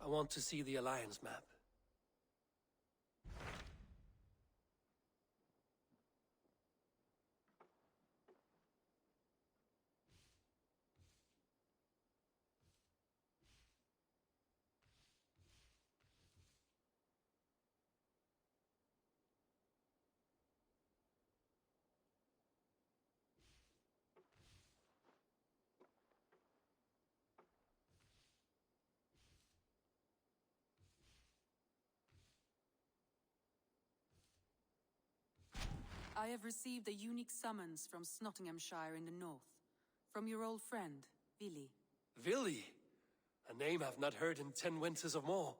I want to see the Alliance map. I have received a unique summons from Nottinghamshire in the north. From your old friend, Vili. Vili? A name I've not heard in 10 winters or more.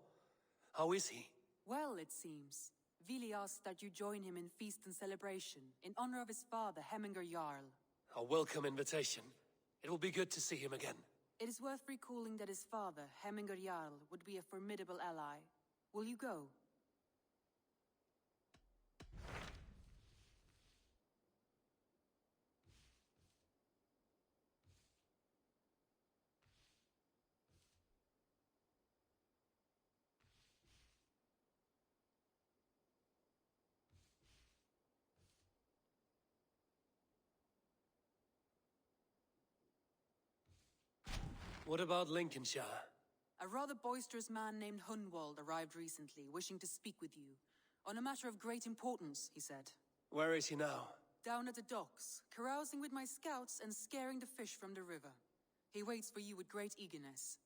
How is he? Well, it seems. Vili asked that you join him in feast and celebration, in honor of his father, Hemminger Jarl. A welcome invitation. It will be good to see him again. It is worth recalling that his father, Hemminger Jarl, would be a formidable ally. Will you go? What about Lincolnshire? A rather boisterous man named Hunwald arrived recently, wishing to speak with you. On a matter of great importance, he said. Where is he now? Down at the docks, carousing with my scouts and scaring the fish from the river. He waits for you with great eagerness.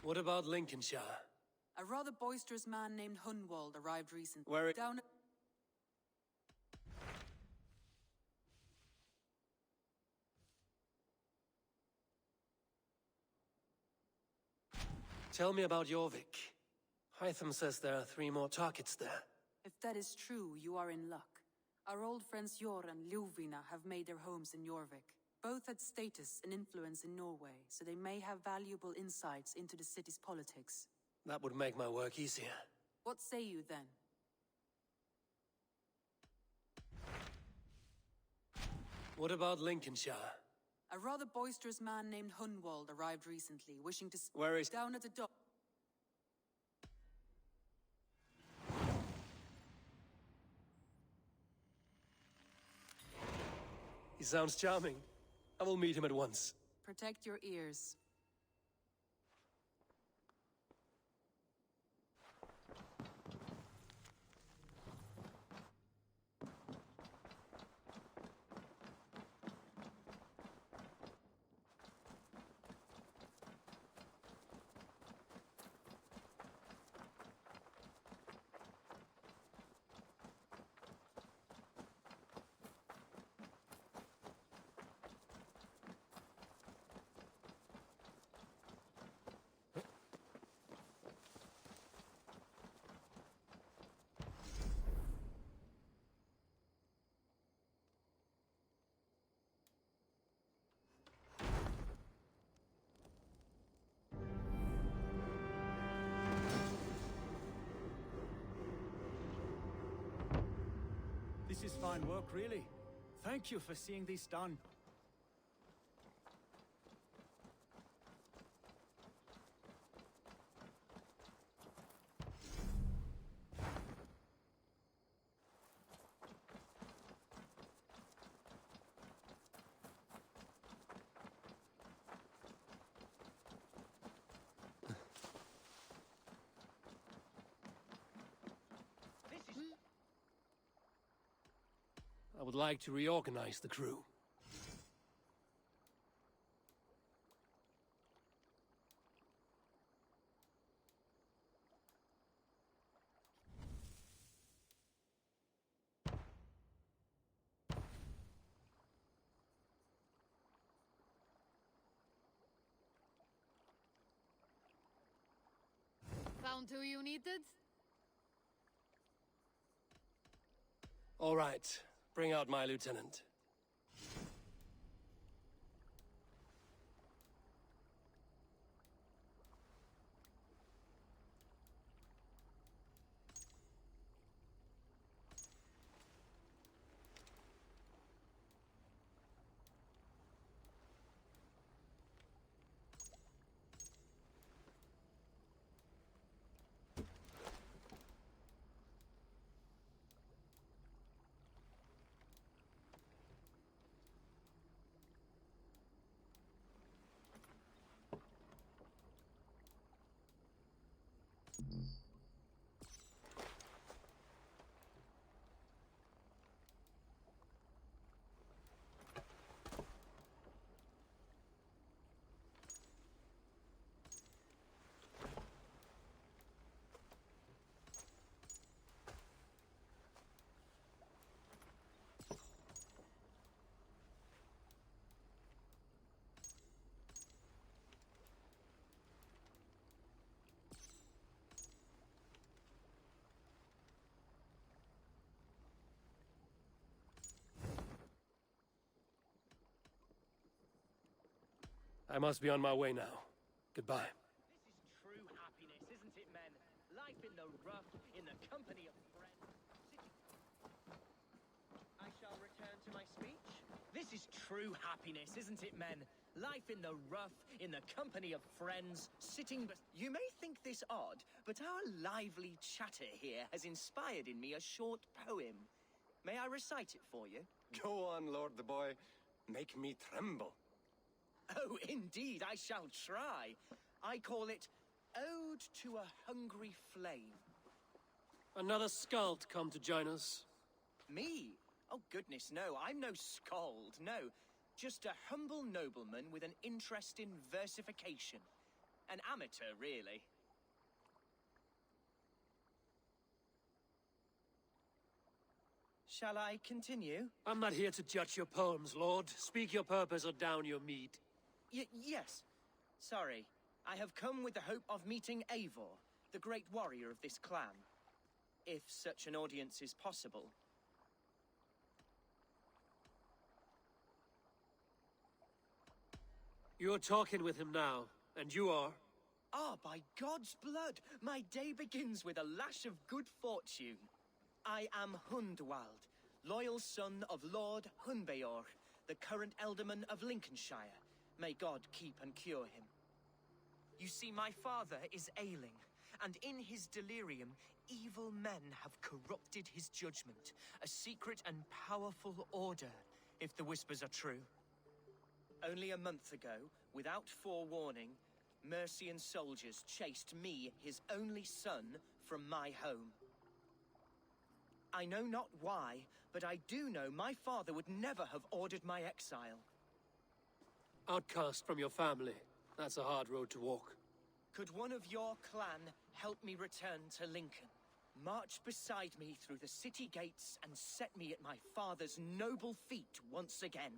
What about Lincolnshire? A rather boisterous man named Hunwald arrived recently. Where is... Down... Tell me about Jorvik. Hytham says there are 3 more targets there. If that is true, you are in luck. Our old friends Jor and Ljuvina have made their homes in Jorvik. Both had status and influence in Norway, so they may have valuable insights into the city's politics. That would make my work easier. What say you then? What about Lincolnshire? A rather boisterous man named Hunwald arrived recently, wishing to... Where is... Down at the dock... He sounds charming. I will meet him at once. Protect your ears. This is fine work, really. Thank you for seeing this done. I would like to reorganize the crew. Found who you needed? All right. Bring out my lieutenant. I must be on my way now. Goodbye. This is true happiness, isn't it, men? Life in the rough, in the company of friends. I shall return to my speech. This is true happiness, isn't it, men? Life in the rough, in the company of friends, sitting You may think this odd, but our lively chatter here has inspired in me a short poem. May I recite it for you? Go on, Lord the Boy. Make me tremble. Oh, indeed, I shall try. I call it Ode to a Hungry Flame. Another skald come to join us. Me? Oh, goodness, no, I'm no skald, no. Just a humble nobleman with an interest in versification. An amateur, really. Shall I continue? I'm not here to judge your poems, Lord. Speak your purpose or down your meat. Yes. Sorry. I have come with the hope of meeting Eivor, the great warrior of this clan. If such an audience is possible. You're talking with him now, and you are? Ah, by God's blood, my day begins with a lash of good fortune. I am Hundwald, loyal son of Lord Hunbeor, the current Ealdorman of Lincolnshire. May God keep and cure him. You see, my father is ailing, and in his delirium, evil men have corrupted his judgment. A secret and powerful order, if the whispers are true. Only a month ago, without forewarning, Mercian soldiers chased me, his only son, from my home. I know not why, but I do know my father would never have ordered my exile. Outcast from your family. That's a hard road to walk. Could one of your clan help me return to Lincoln? March beside me through the city gates and set me at my father's noble feet once again.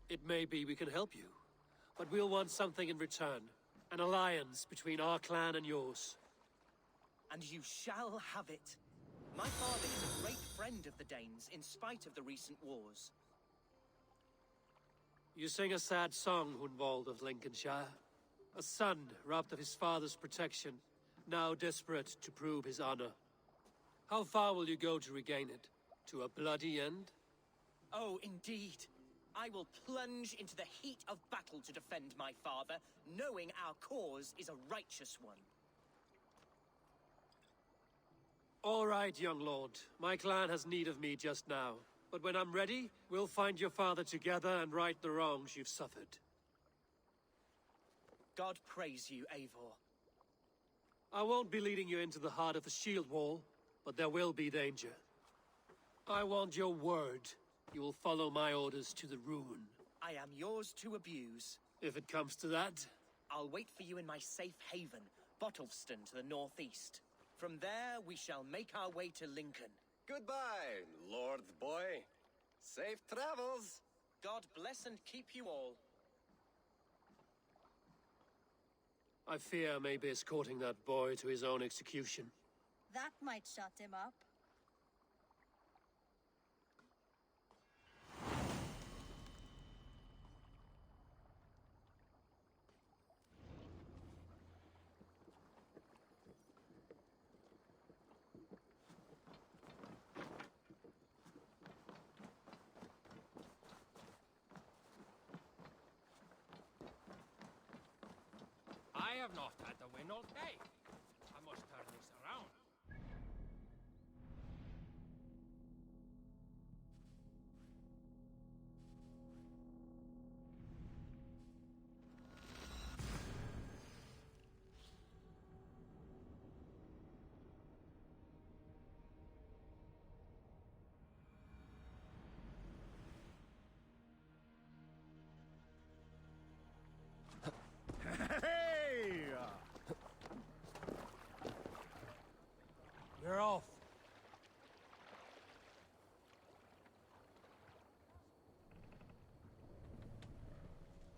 It may be we can help you, but we'll want something in return. An alliance between our clan and yours. And you shall have it. My father is a great friend of the Danes, in spite of the recent wars. You sing a sad song, Hunwald of Lincolnshire. A son robbed of his father's protection, now desperate to prove his honor. How far will you go to regain it? To a bloody end? Oh, indeed. I will plunge into the heat of battle to defend my father, knowing our cause is a righteous one. All right, young lord. My clan has need of me just now. But when I'm ready, we'll find your father together and right the wrongs you've suffered. God praise you, Eivor. I won't be leading you into the heart of the shield wall, but there will be danger. I want your word. You will follow my orders to the ruin. I am yours to abuse. If it comes to that. I'll wait for you in my safe haven, Bottleston to the northeast. From there, we shall make our way to Lincoln. Goodbye, Lord Boy. Safe travels. God bless and keep you all. I fear I may be escorting that boy to his own execution. That might shut him up. I have not had the wind all day. I must turn this around.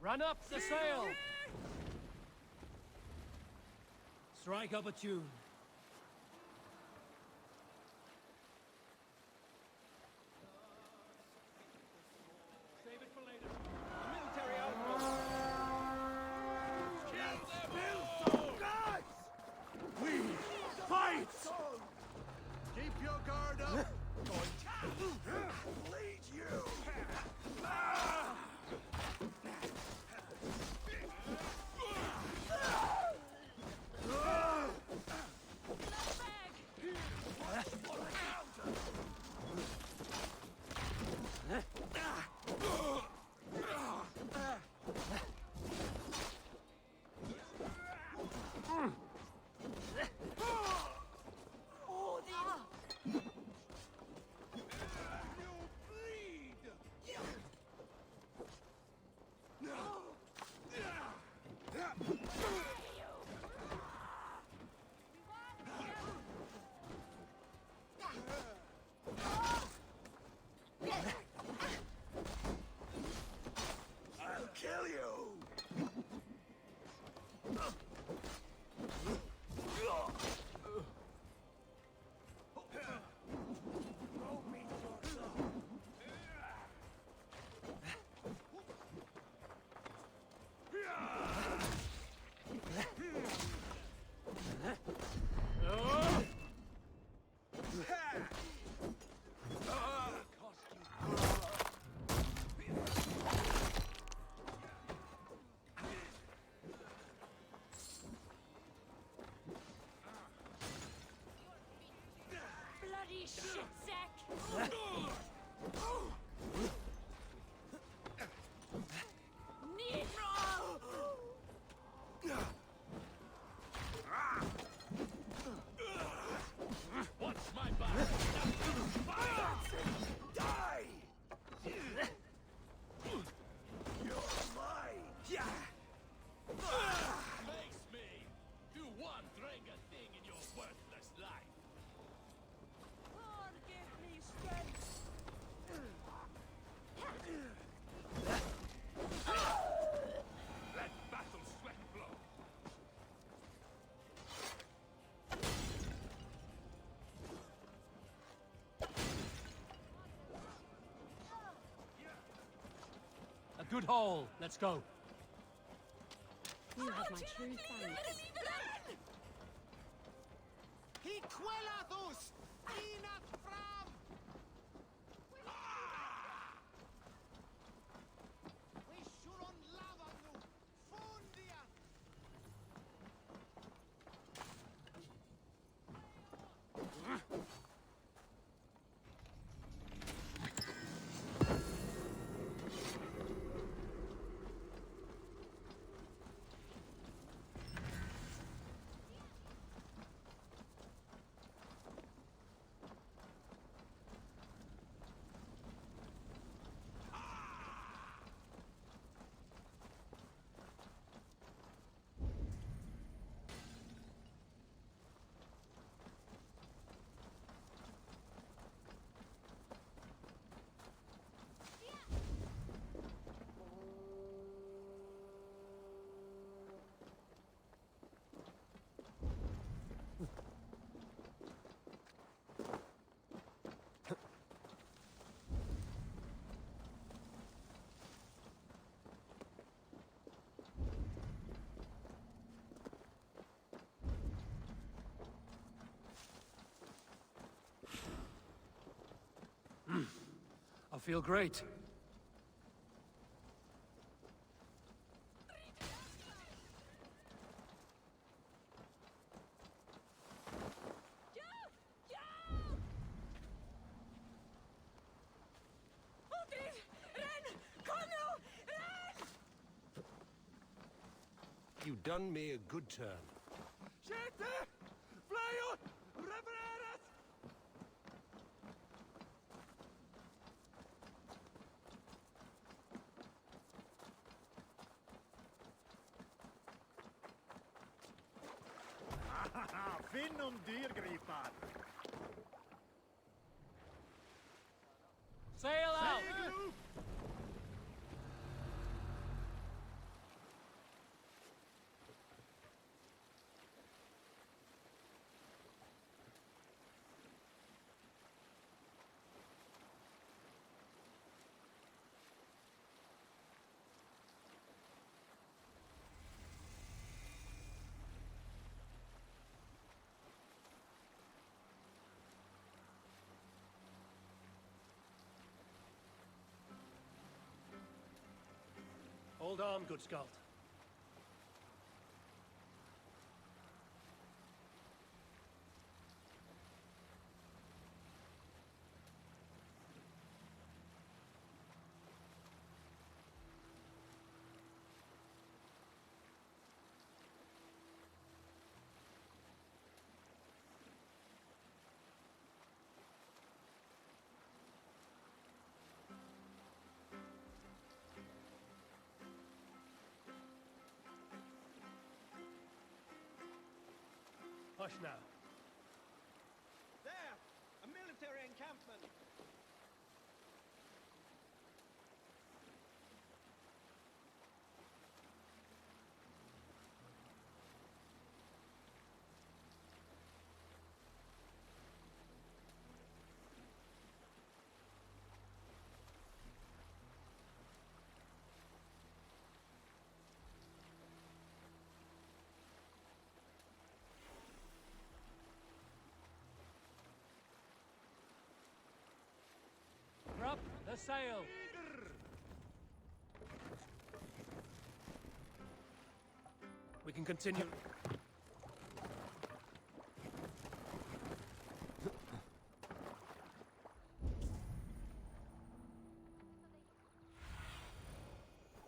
Run up the sail! Strike up a tune. Save it for later. Military outpost. Guys! We fight! Keep your guard up! Lead you! I'll kill you! Bloody shitsack! What's my back? Die! You're mine! Yeah! Face me! You won't drink a thing in your worthless life! Lord, give me strength! Let battle sweat flow! A good haul. Let's go. You have my true thanks. He quellathus! Inat fram! We shouldn't lava nu! Fundia! I feel great. You done me a good turn. Shete! Flyot! Revererat! Finnum dyrgripar! Sail out! Segel upp! Hold on, good Skald. Hush now. There! A military encampment! Drop the sail! We can continue.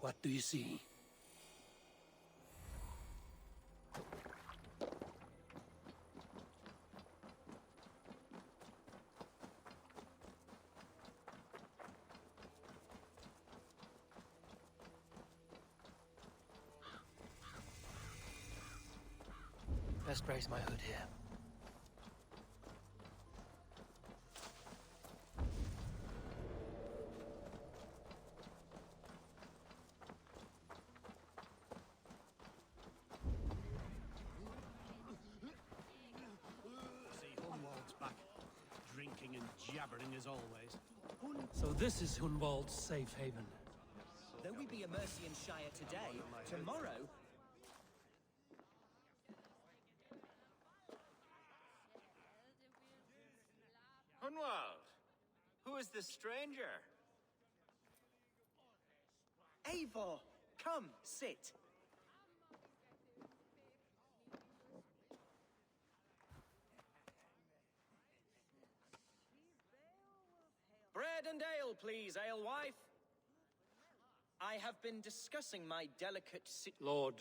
What do you see? Best raise my hood here. See, Hunwald's back, drinking and jabbering as always. So this is Hunwald's safe haven. Though we be a Mercian Shire today, tomorrow... Hunwald, who is this stranger? Eivor, come, sit. Bread and ale, please, alewife. I have been discussing my delicate Lord.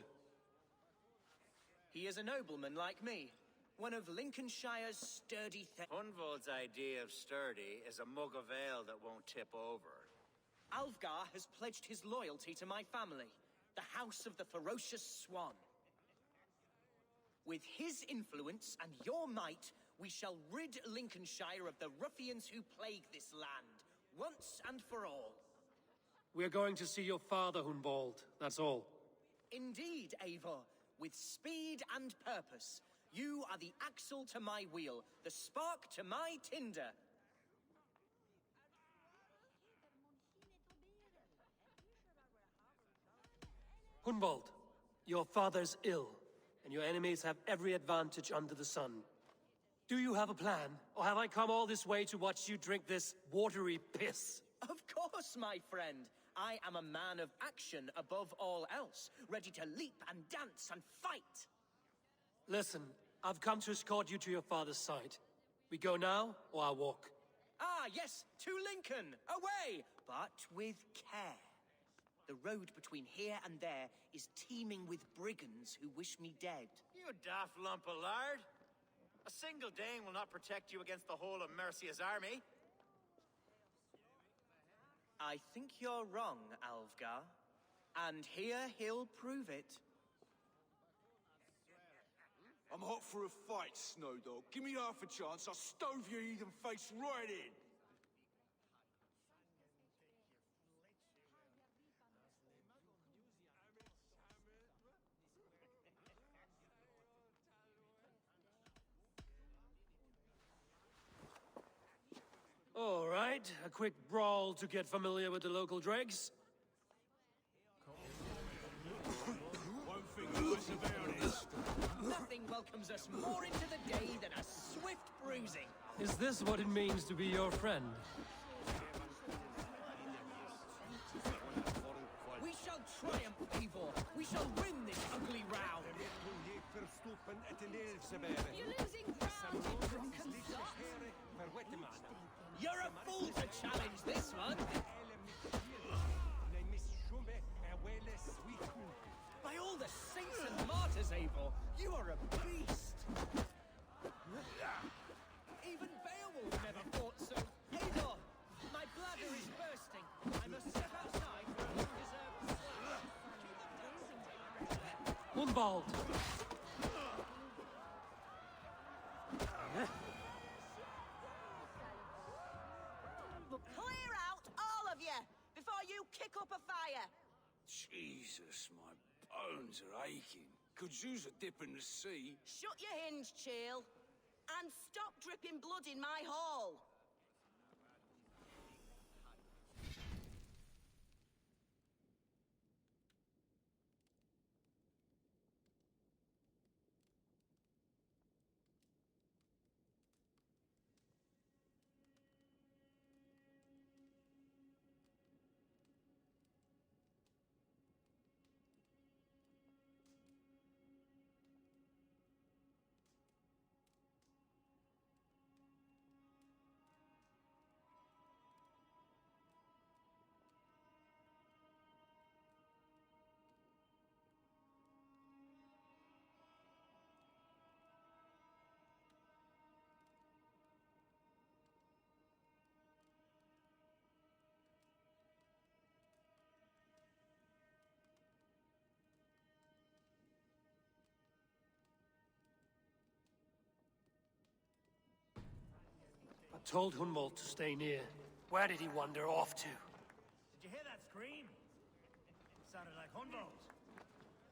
He is a nobleman like me, one of Lincolnshire's sturdy Hunwald's idea of sturdy is a mug of ale that won't tip over. Alfgar has pledged his loyalty to my family, the House of the Ferocious Swan. With his influence and your might, we shall rid Lincolnshire of the ruffians who plague this land, once and for all. We're going to see your father, Hunwald. That's all. Indeed, Eivor, with speed and purpose. You are the axle to my wheel, the spark to my tinder. Hunwald, your father's ill, and your enemies have every advantage under the sun. Do you have a plan, or have I come all this way to watch you drink this watery piss? Of course, my friend. I am a man of action above all else, ready to leap and dance and fight. Listen, I've come to escort you to your father's side. We go now, or I walk? Ah, yes, to Lincoln, away, but with care. The road between here and there is teeming with brigands who wish me dead. You daft lump of lard. A single Dane will not protect you against the whole of Mercia's army. I think you're wrong, Alfgar. And here he'll prove it. I'm hot for a fight, Snowdog. Give me half a chance, I'll stove your heathen face right in. All right, a quick brawl to get familiar with the local dregs. Won't think twice about it. Nothing welcomes us more into the day than a swift bruising. Is this what it means to be your friend? We shall triumph, Eivor! We shall win this ugly row! You're losing ground, you drunken sot! You're a fool to challenge this one! By all the saints and martyrs, Eivor, you are a beast! Even Beowulf never fought so... Eivor! My bladder is bursting! I must step outside for an undeserved sleep. Hunwald! Clear out, all of you, before you kick up a fire! Jesus, my bones are aching. Could use a dip in the sea. Shut your hinge, Chill, and stop dripping blood in my hall! I told Hunwald to stay near. Where did he wander off to? Did you hear that scream? Sounded like Hunwald.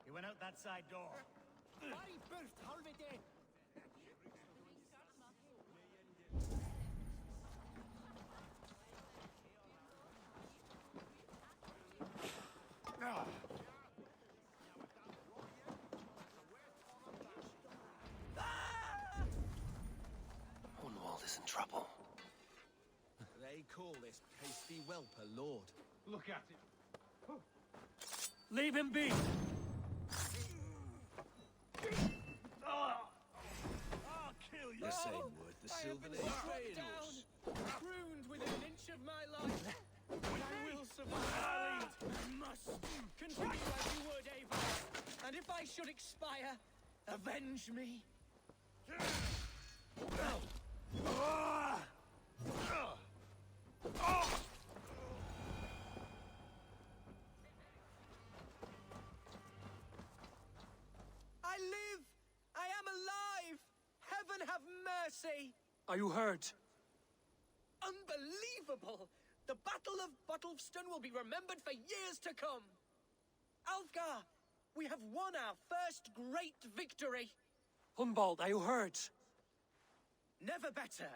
He went out that side door. Hunwald is in trouble. They call this pasty whelp a lord. Look at it. Leave him be! I'll kill you! This ain't worth the silver they paying us. Crooned within an inch of my life. I will survive. I must continue as you would, Eivor. And if I should expire, avenge me. I live! I am alive! Heaven have mercy! Are you hurt? Unbelievable! The Battle of Bottlefston will be remembered for years to come! Alfgar, we have won our first great victory! Hunwald, are you hurt? Never better,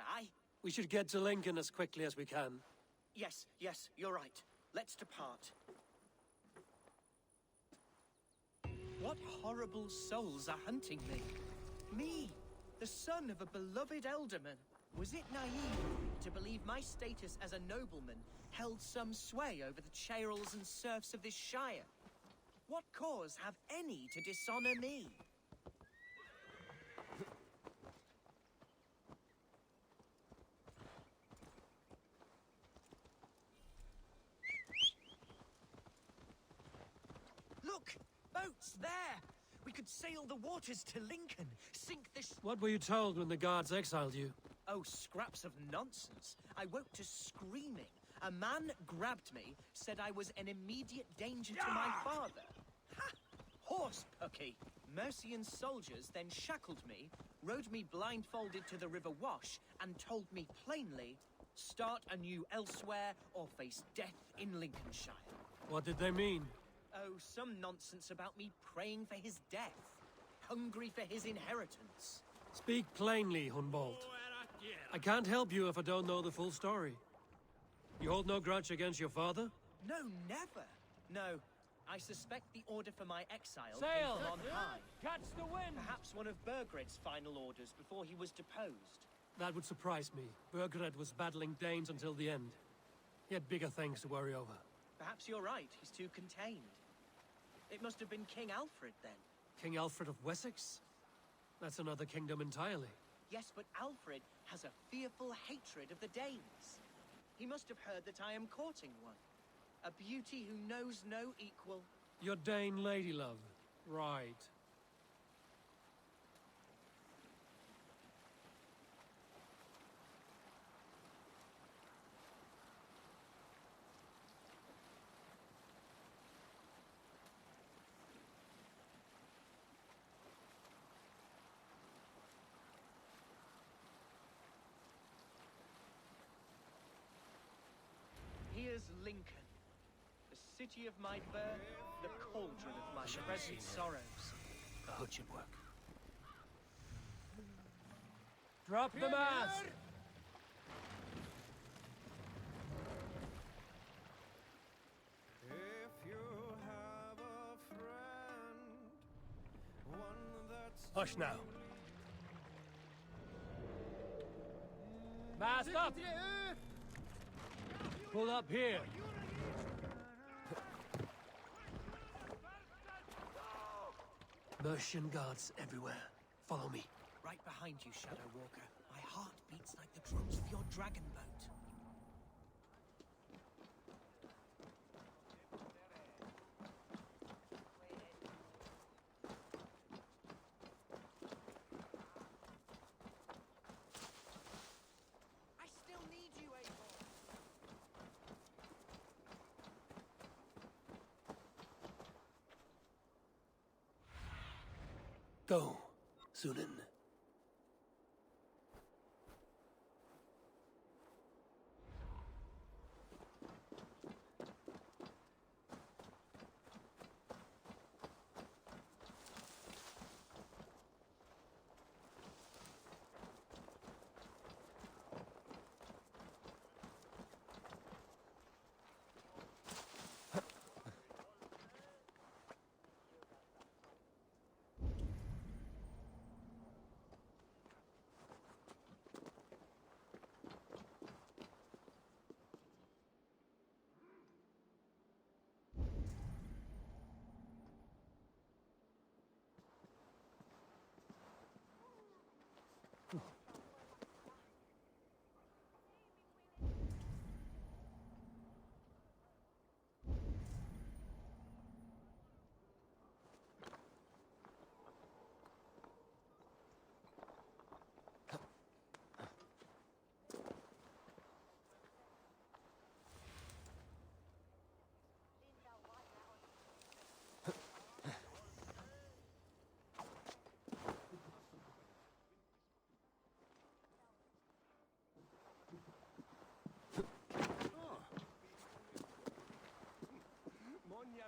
We should get to Lincoln as quickly as we can. Yes, you're right. Let's depart. What horrible souls are hunting me? Me, the son of a beloved elderman. Was it naive to believe my status as a nobleman held some sway over the churls and serfs of this shire? What cause have any to dishonor me? Look! Boats there! We could sail the waters to Lincoln, sink this... What were you told when the guards exiled you? Oh, scraps of nonsense. I woke to screaming. A man grabbed me, said I was an immediate danger to my father. Ha! Horse pucky! Mercian soldiers then shackled me, rode me blindfolded to the River Wash, and told me plainly, start anew elsewhere or face death in Lincolnshire. What did they mean? Oh, some nonsense about me praying for his death, hungry for his inheritance. Speak plainly, Hunwald. I can't help you if I don't know the full story. You hold no grudge against your father? No, never. No, I suspect the order for my exile Sail! came from on high. Catch the wind! Perhaps one of Burgred's final orders before he was deposed. That would surprise me. Burgred was battling Danes until the end. He had bigger things to worry over. Perhaps you're right, he's too contained. It must have been King Alfred then. King Alfred of Wessex? That's another kingdom entirely. Yes, but Alfred has a fearful hatred of the Danes. He must have heard that I am courting one. A beauty who knows no equal. Your Dane lady love. Right. Here's Lincoln, the city of my birth, the cauldron of my present sorrows. A hood should work. Drop the mask! If you have a friend, one that's Hush now. Mask up! Pull up here. Mercian guards everywhere. Follow me. Right behind you, Shadow Walker. My heart beats like the drums of your dragon boat. I still need you, Eivor. Go, Sunan.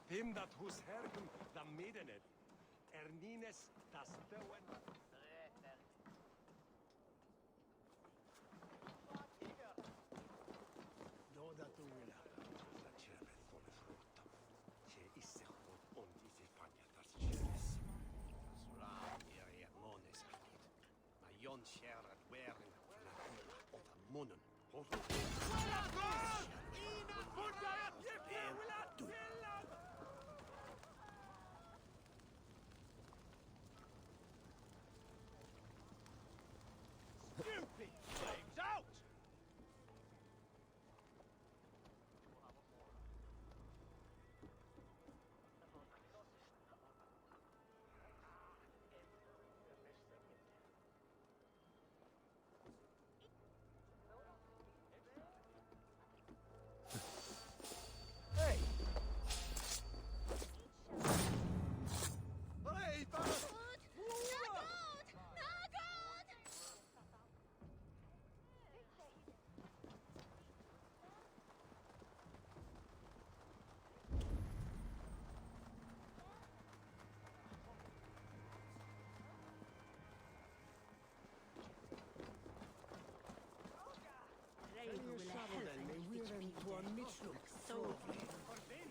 Him that whose hergum the maidenet, Ernines das Dewen. No that du will have the chervet for the fruit. Che is the hot on is the fanya das cherves. Sram area mones akit. Ma yon share at wearing of a monon. stupid flames out!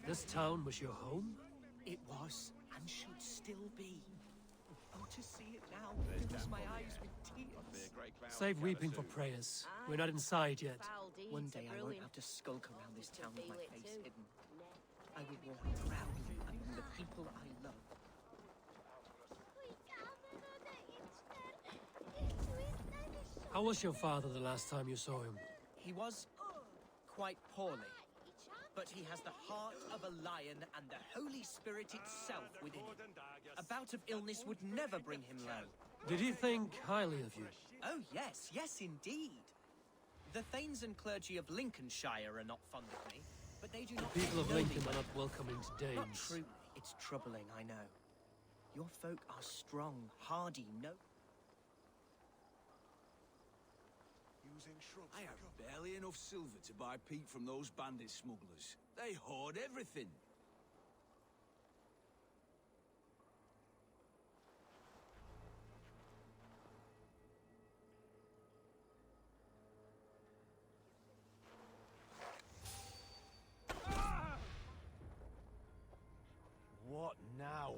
This town was your home? It was, and should still be. Oh, to see it now fills my eyes with tears. Save weeping for prayers. We're not inside yet. One day I won't have to skulk around this town with my face hidden. I will walk proudly among the people I love. How was your father the last time you saw him? He was quite poorly, but he has the heart of a lion and the Holy Spirit itself within him. A bout of illness would never bring him low. Did he think highly of you? Oh, yes, yes, indeed. The thanes and clergy of Lincolnshire are not fond of me, but they do not... The people of know me Lincoln well. are not welcoming to Danes. Not truly. It's troubling, I know. Your folk are strong, hardy, no... I have barely enough silver to buy peat from those bandit smugglers. They hoard everything. What now?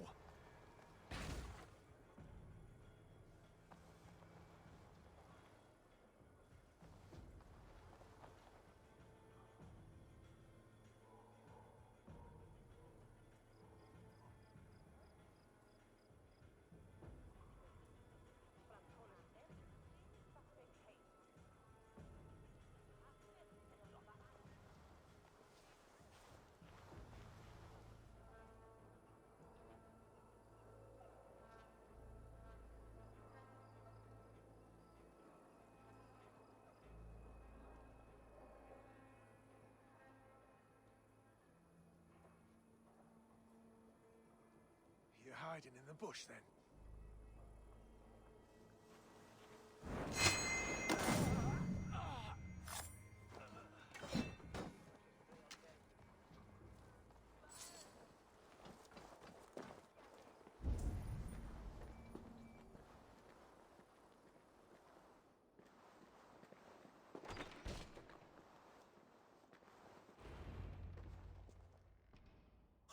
You're hiding in the bush, then?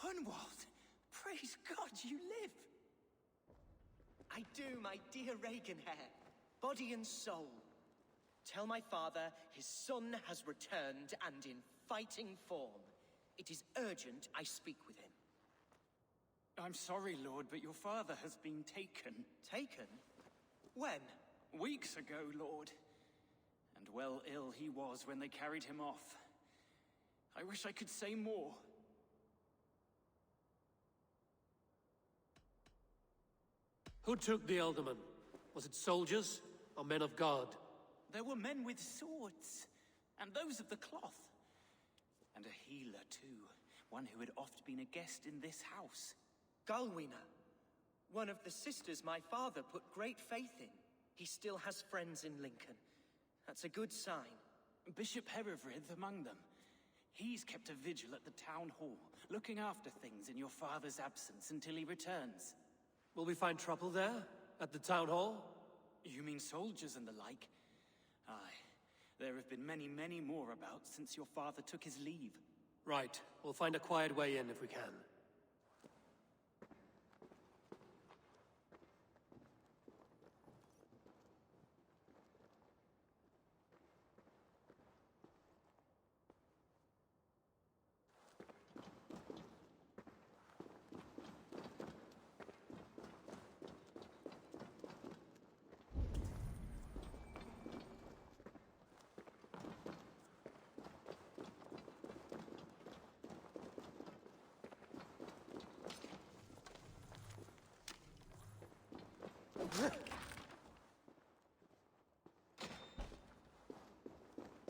Hunwald! Praise God, you live! I do, my dear Reaganhair. Body and soul. Tell my father his son has returned and in fighting form. It is urgent I speak with him. I'm sorry, Lord, but your father has been taken. Taken? When? Weeks ago, Lord. And well ill he was when they carried him off. I wish I could say more. Who took the Elderman? Was it soldiers or men of God? There were men with swords, and those of the cloth. And a healer, too. One who had oft been a guest in this house. Galwina. One of the sisters my father put great faith in. He still has friends in Lincoln. That's a good sign. Bishop Herefrith among them. He's kept a vigil at the town hall, looking after things in your father's absence until he returns. Will we find trouble there? At the town hall? You mean soldiers and the like? Aye. There have been many, many more about since your father took his leave. Right. We'll find a quiet way in if we can.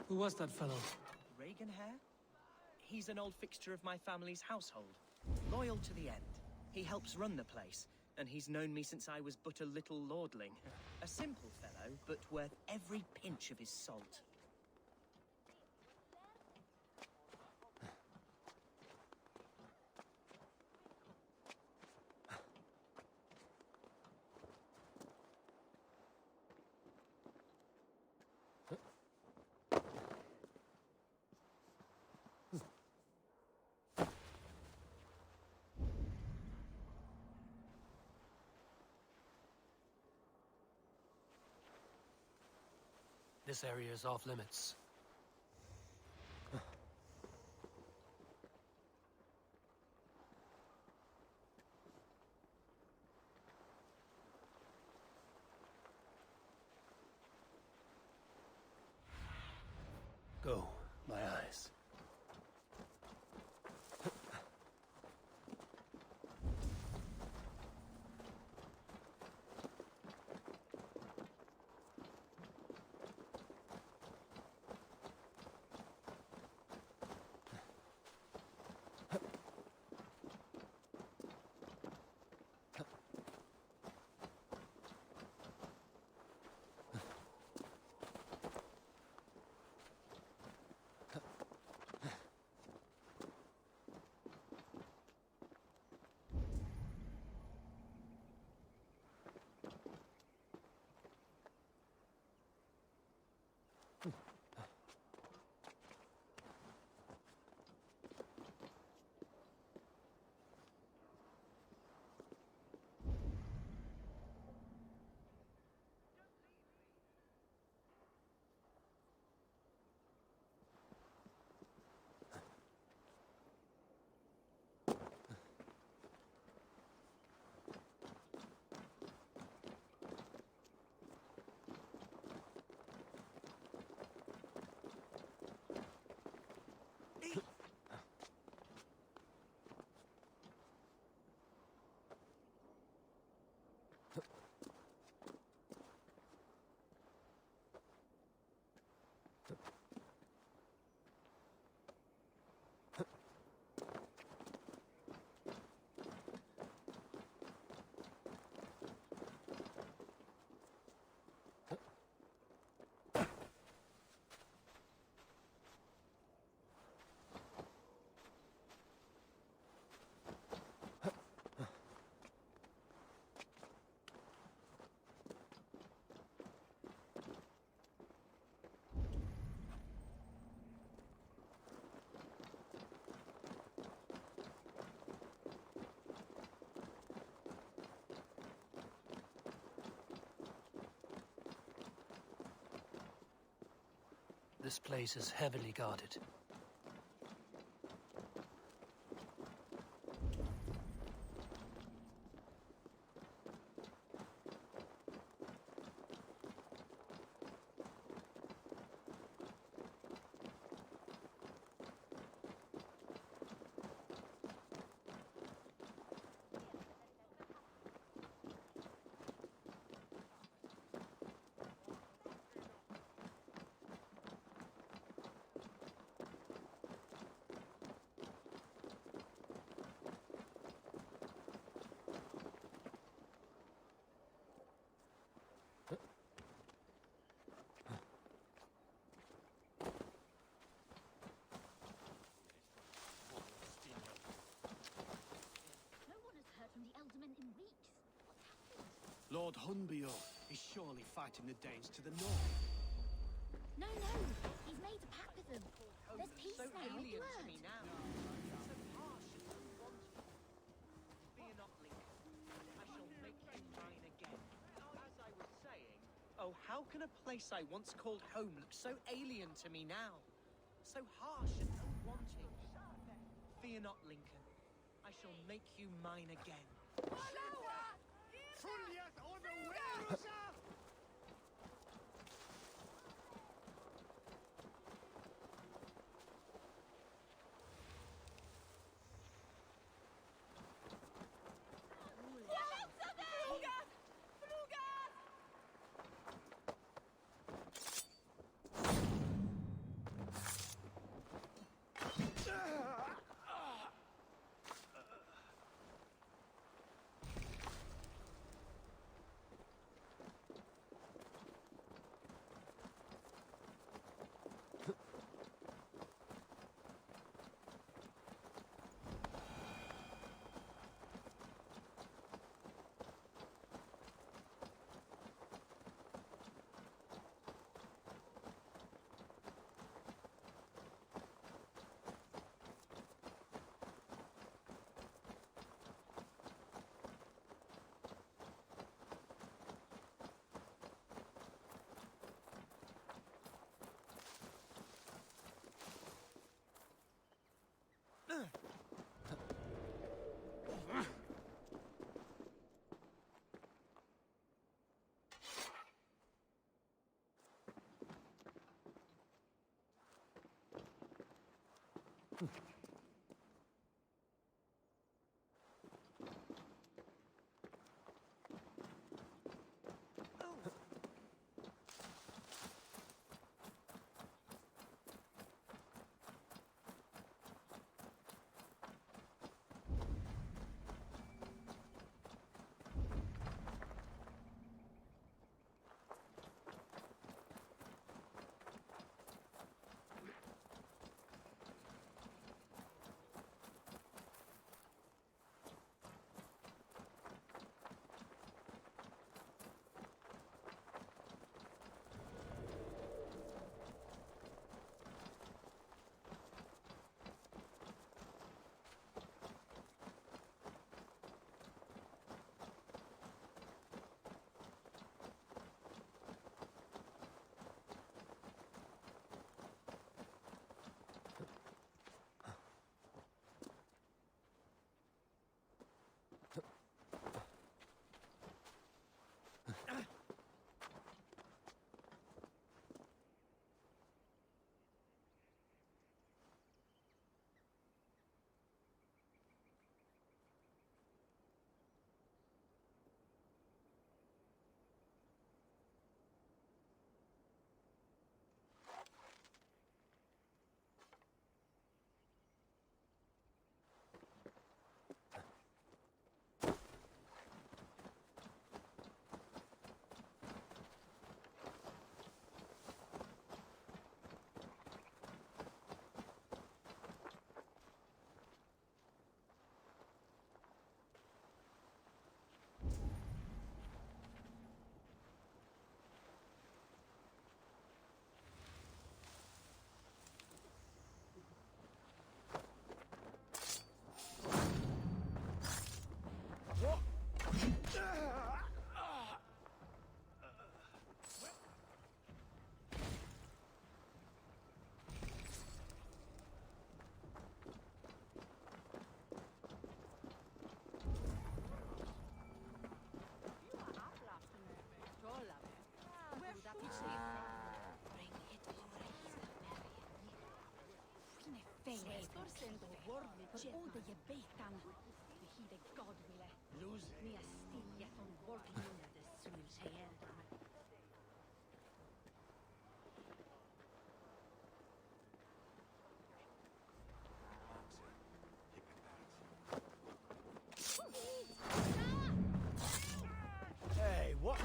Who was that fellow? Reaganhair? He's an old fixture of my family's household. Loyal to the end. He helps run the place, and he's known me since I was but a little lordling. A simple fellow, but worth every pinch of his salt. This area is off limits. This place is heavily guarded. No one has heard from the Eldermen in weeks. What's happened? Lord Hunbeor is surely fighting the Danes to the north. No. He's made a pact with them. There's peace so now. alien to Word. me now. So harsh and unwanted. Fear not, Lincoln. I shall make you mine again. As I was saying, oh, how can a place I once called home look so alien to me now? So harsh and unwanted. Fear not, Lincoln. I shall make you mine again. Fengen. For ode je beitan. Vi hide god ville. Mia stilje från vårdjunade sultjärda. Hey, what?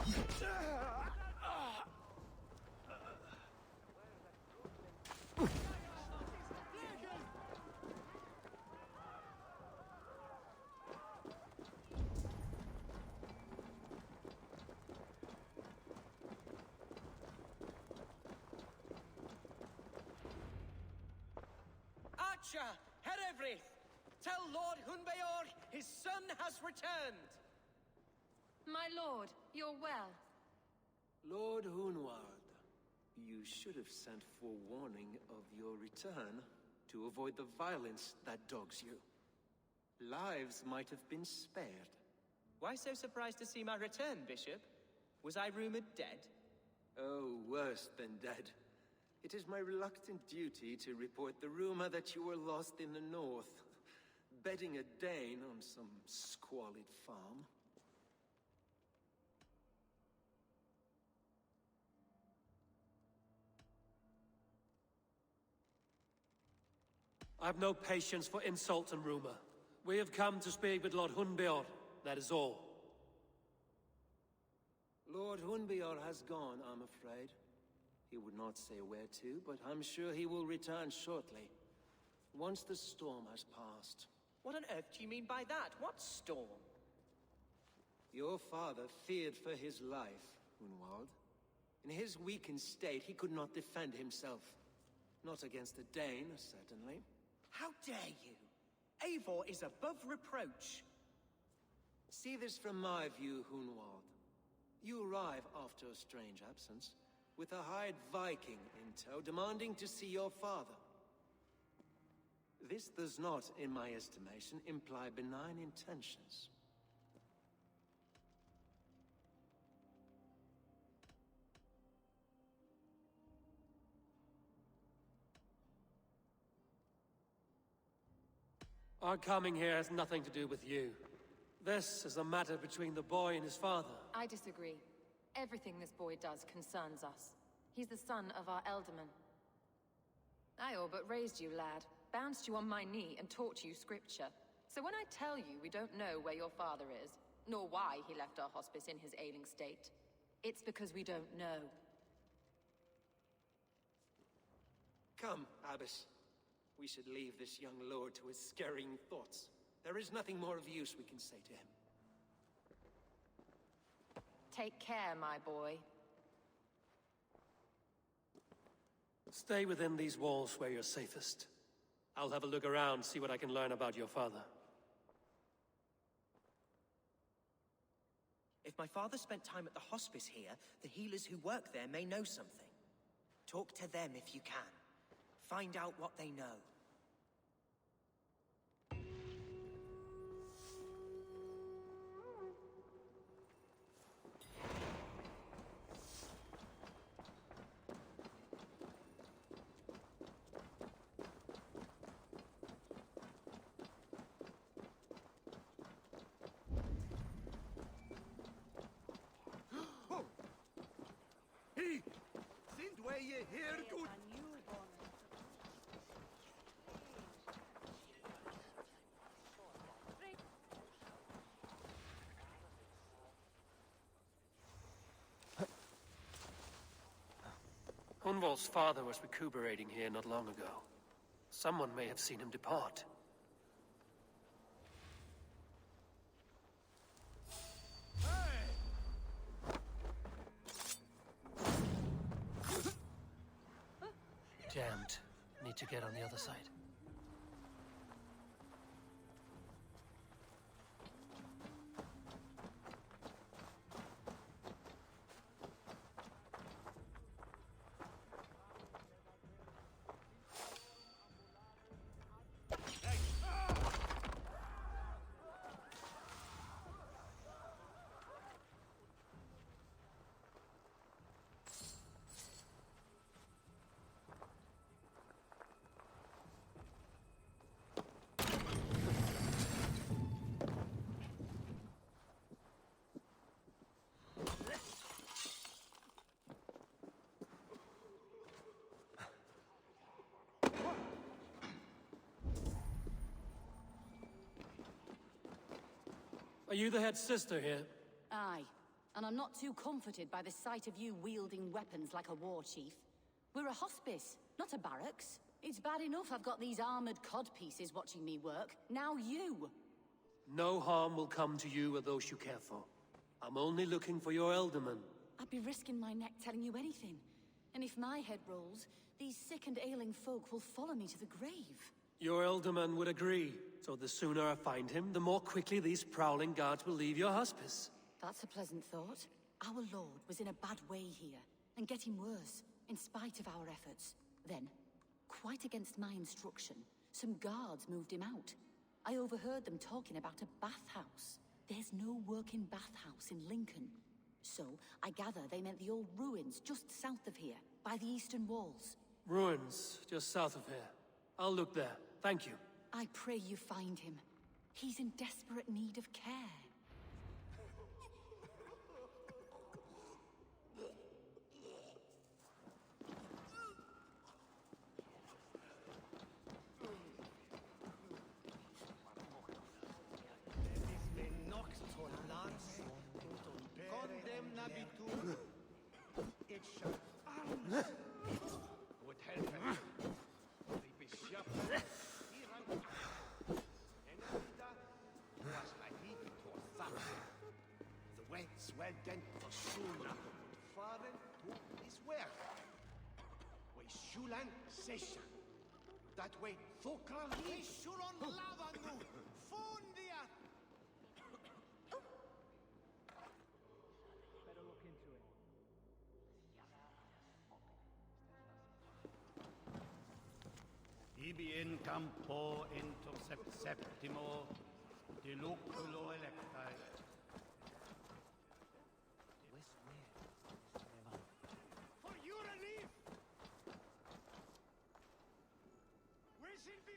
Archer, Herevrith, tell Lord Hunbeor his son has returned. My lord, you're well. Lord Hunwald, you should have sent forewarning of your return to avoid the violence that dogs you. Lives might have been spared. Why so surprised to see my return, Bishop? Was I rumored dead? Oh, worse than dead. It is my reluctant duty to report the rumor that you were lost in the north, bedding a Dane on some squalid farm. I've no patience for insult and rumor. We have come to speak with Lord Hunbeor, that is all. Lord Hunbeor has gone, I'm afraid. He would not say where to, but I'm sure he will return shortly, once the storm has passed. What on earth do you mean by that? What storm? Your father feared for his life, Hunwald. In his weakened state, he could not defend himself. Not against a Dane, certainly. How dare you? Eivor is above reproach. See this from my view, Hunwald. You arrive after a strange absence, with a hired Viking in tow, demanding to see your father. This does not, in my estimation, imply benign intentions. Our coming here has nothing to do with you. This is a matter between the boy and his father. I disagree. Everything this boy does concerns us. He's the son of our Elderman. I all but raised you, lad. Bounced you on my knee and taught you scripture. So when I tell you we don't know where your father is, nor why he left our hospice in his ailing state, it's because we don't know. Come, Abbess. We should leave this young lord to his scurrying thoughts. There is nothing more of use we can say to him. Take care, my boy. Stay within these walls where you're safest. I'll have a look around, see what I can learn about your father. If my father spent time at the hospice here, the healers who work there may know something. Talk to them if you can. Find out what they know. Sind way you here, good? Hunwald's father was recuperating here not long ago. Someone may have seen him depart. Jammed. Need to get on the other side. Are you the head sister here? Aye. And I'm not too comforted by the sight of you wielding weapons like a war chief. We're a hospice, not a barracks. It's bad enough I've got these armored codpieces watching me work. Now you! No harm will come to you or those you care for. I'm only looking for your Elderman. I'd be risking my neck telling you anything. And if my head rolls, these sick and ailing folk will follow me to the grave. Your Elderman would agree. So the sooner I find him, the more quickly these prowling guards will leave your hospice. That's a pleasant thought. Our lord was in a bad way here, and getting worse, in spite of our efforts. Then, quite against my instruction, some guards moved him out. I overheard them talking about a bathhouse. There's no working bathhouse in Lincoln. So, I gather they meant the old ruins just south of here, by the eastern walls. Ruins, just south of here. I'll look there. Thank you. I pray you find him. He's in desperate need of care. It shall arms would help him. Be sharp. The wets well dent for sooner. Faren to his work. We shulan session. That way, Thokra we shulon lavanu. Fundia. Better look into it. Ibi in campo intercept septimo diluculo electae. For your relief! Where's it be?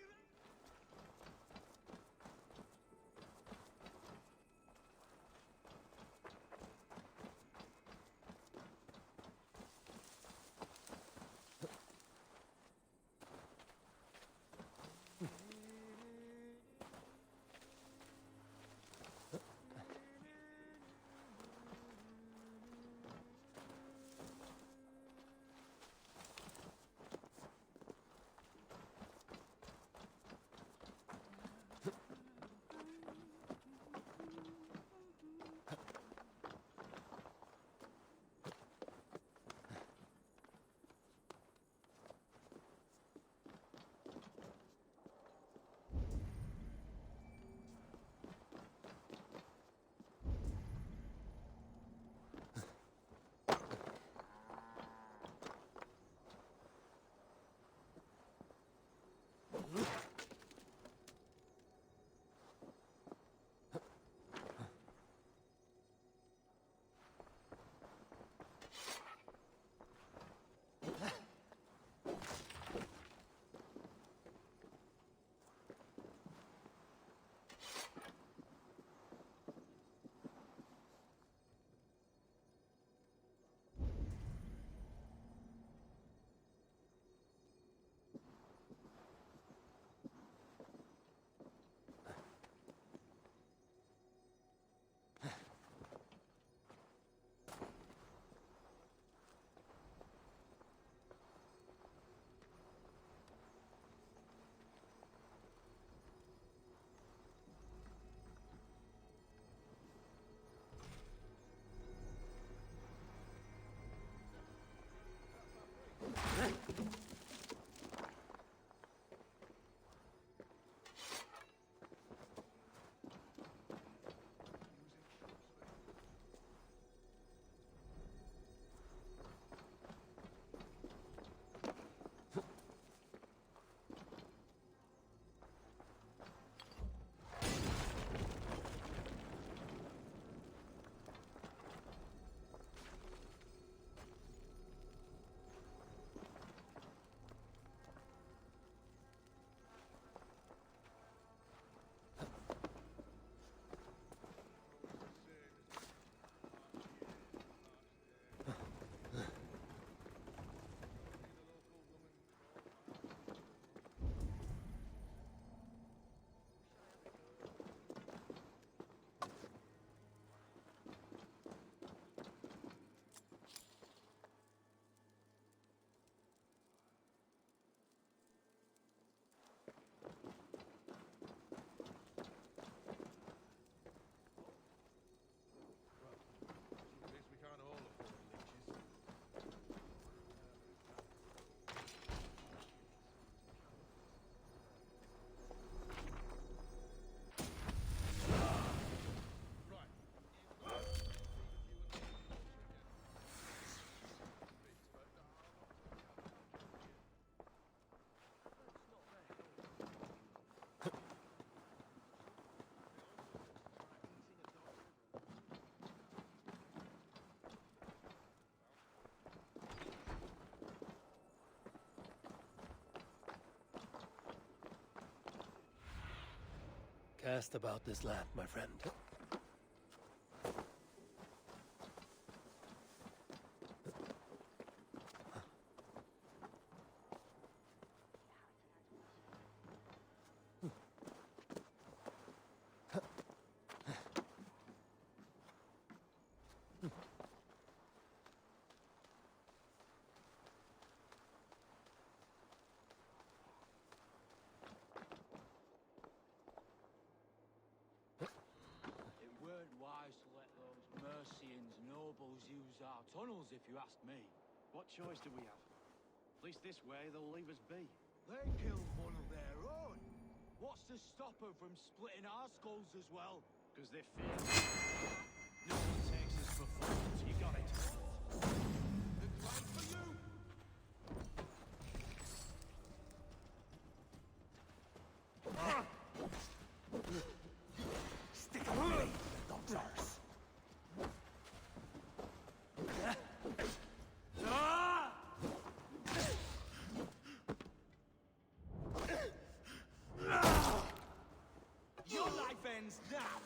Cast about this land, my friend. It weren't wise to let those Mercians nobles use our tunnels, if you ask me. What choice do we have? At least this way, they'll leave us be. They killed one of their own. What's to stop them from splitting our skulls as well? Because they fear. No one takes us for fools. You got it. The grind for you! Stick with me, doctors. Your life ends now!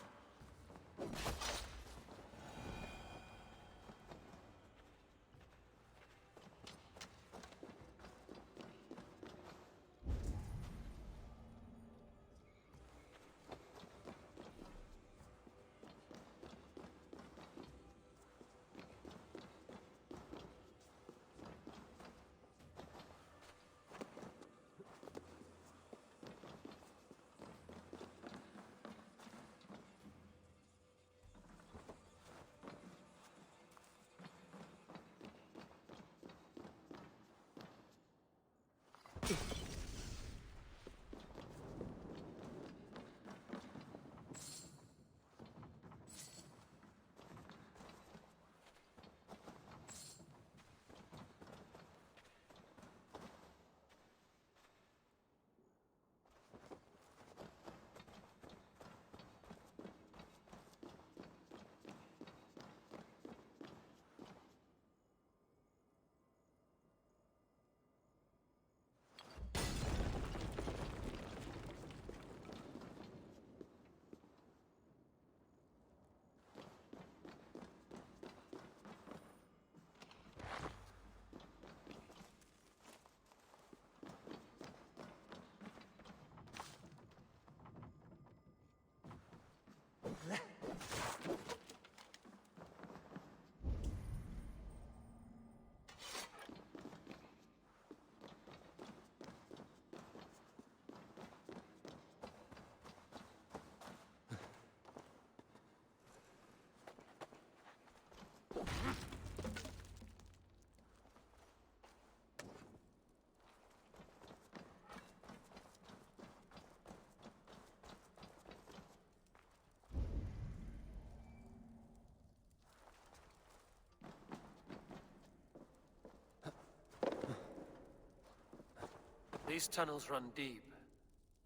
These tunnels run deep.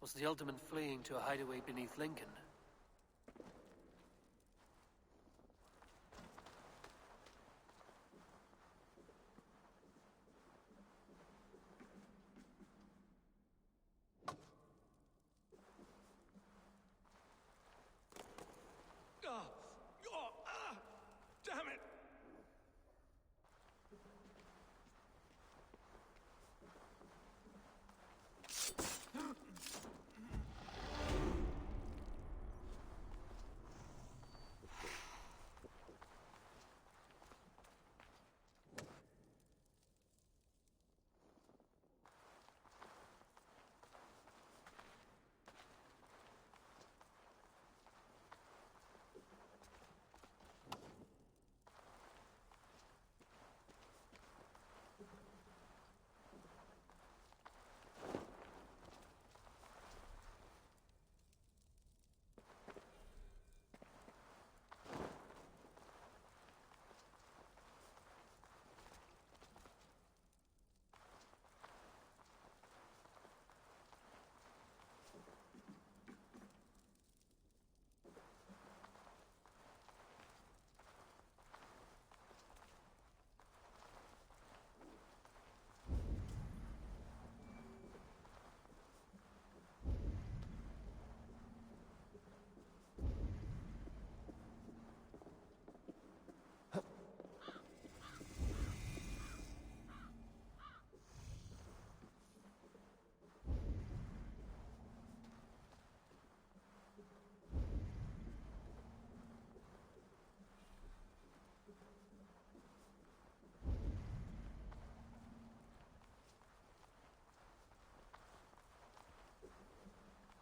Was the Ultimate fleeing to a hideaway beneath Lincoln? Damn it!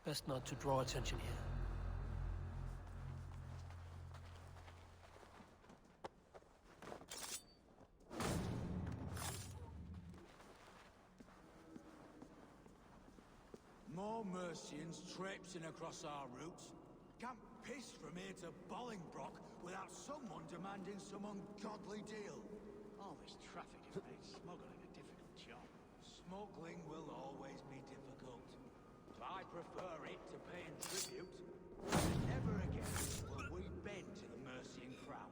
Best not to draw attention here. More Mercians traipsing across our routes. Can't piss from here to Bolingbroke without someone demanding some ungodly deal. All this traffic has made smuggling a difficult job. Smuggling will always be difficult. But I prefer it to paying tribute. Never again will we bend to the Mercian crown.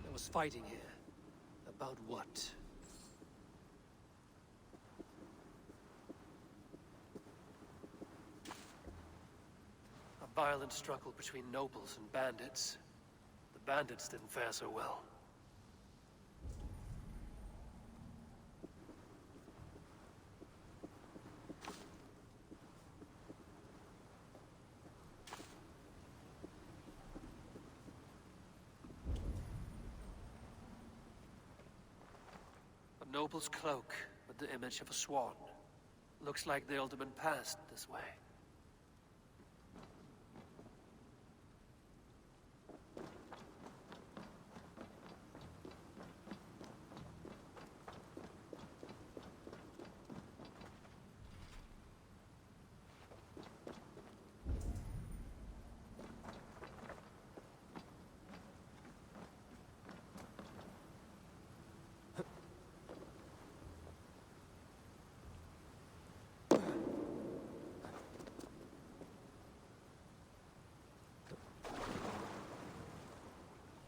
There was fighting here. About what? A violent struggle between nobles and bandits. The bandits didn't fare so well. Noble's cloak with the image of a swan. Looks like the alderman passed this way.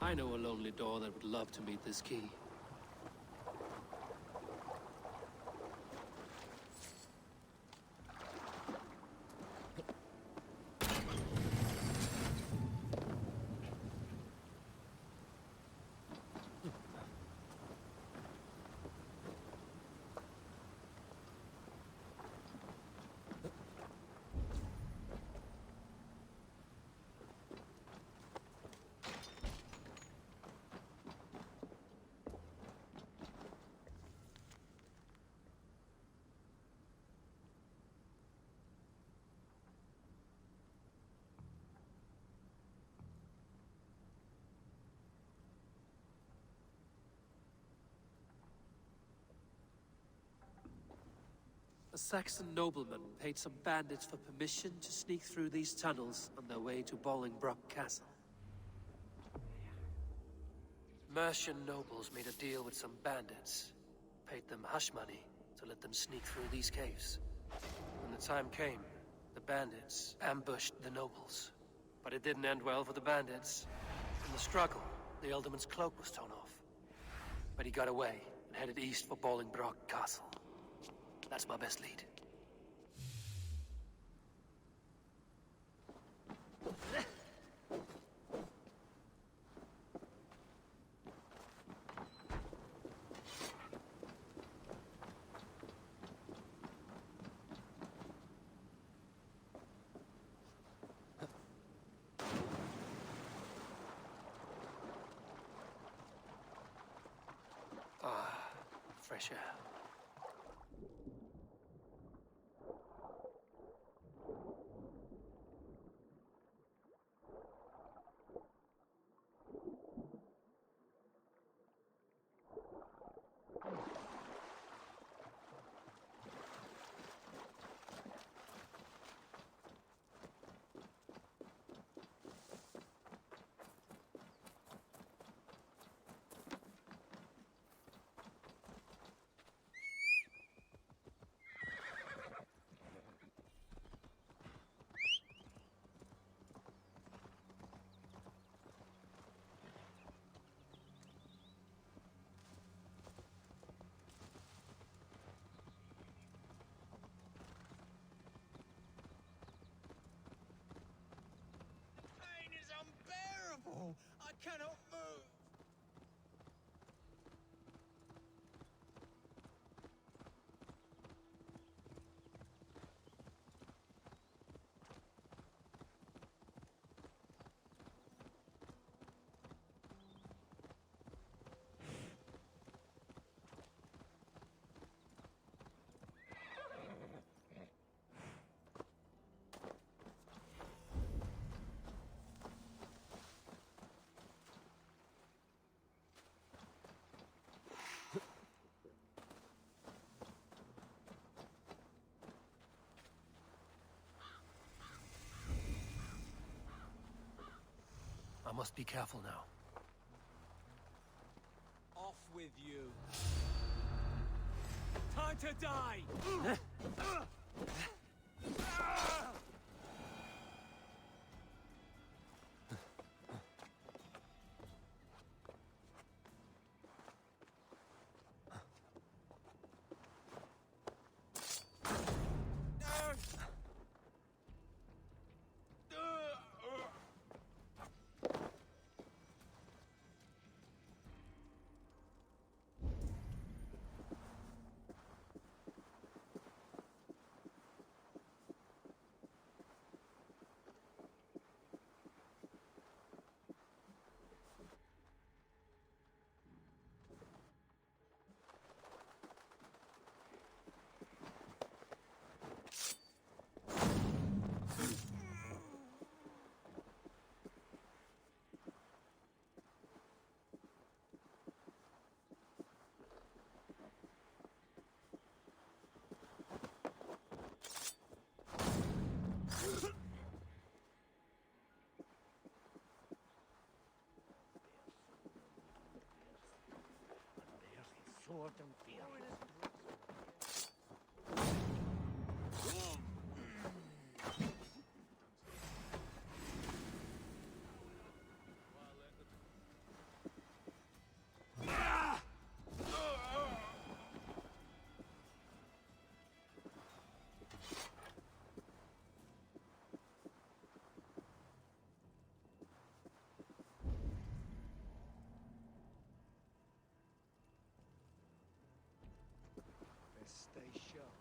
I know a lonely door that would love to meet this key. A Saxon nobleman paid some bandits for permission to sneak through these tunnels on their way to Bolingbroke Castle. Mercian nobles made a deal with some bandits, paid them hush money to let them sneak through these caves. When the time came, the bandits ambushed the nobles. But it didn't end well for the bandits. In the struggle, the Alderman's cloak was torn off. But he got away and headed east for Bolingbroke Castle. That's my best lead. Fresh air. Unbearable! I cannot move! I must be careful now. Off with you. Time to die! short and fearless. Stay sharp.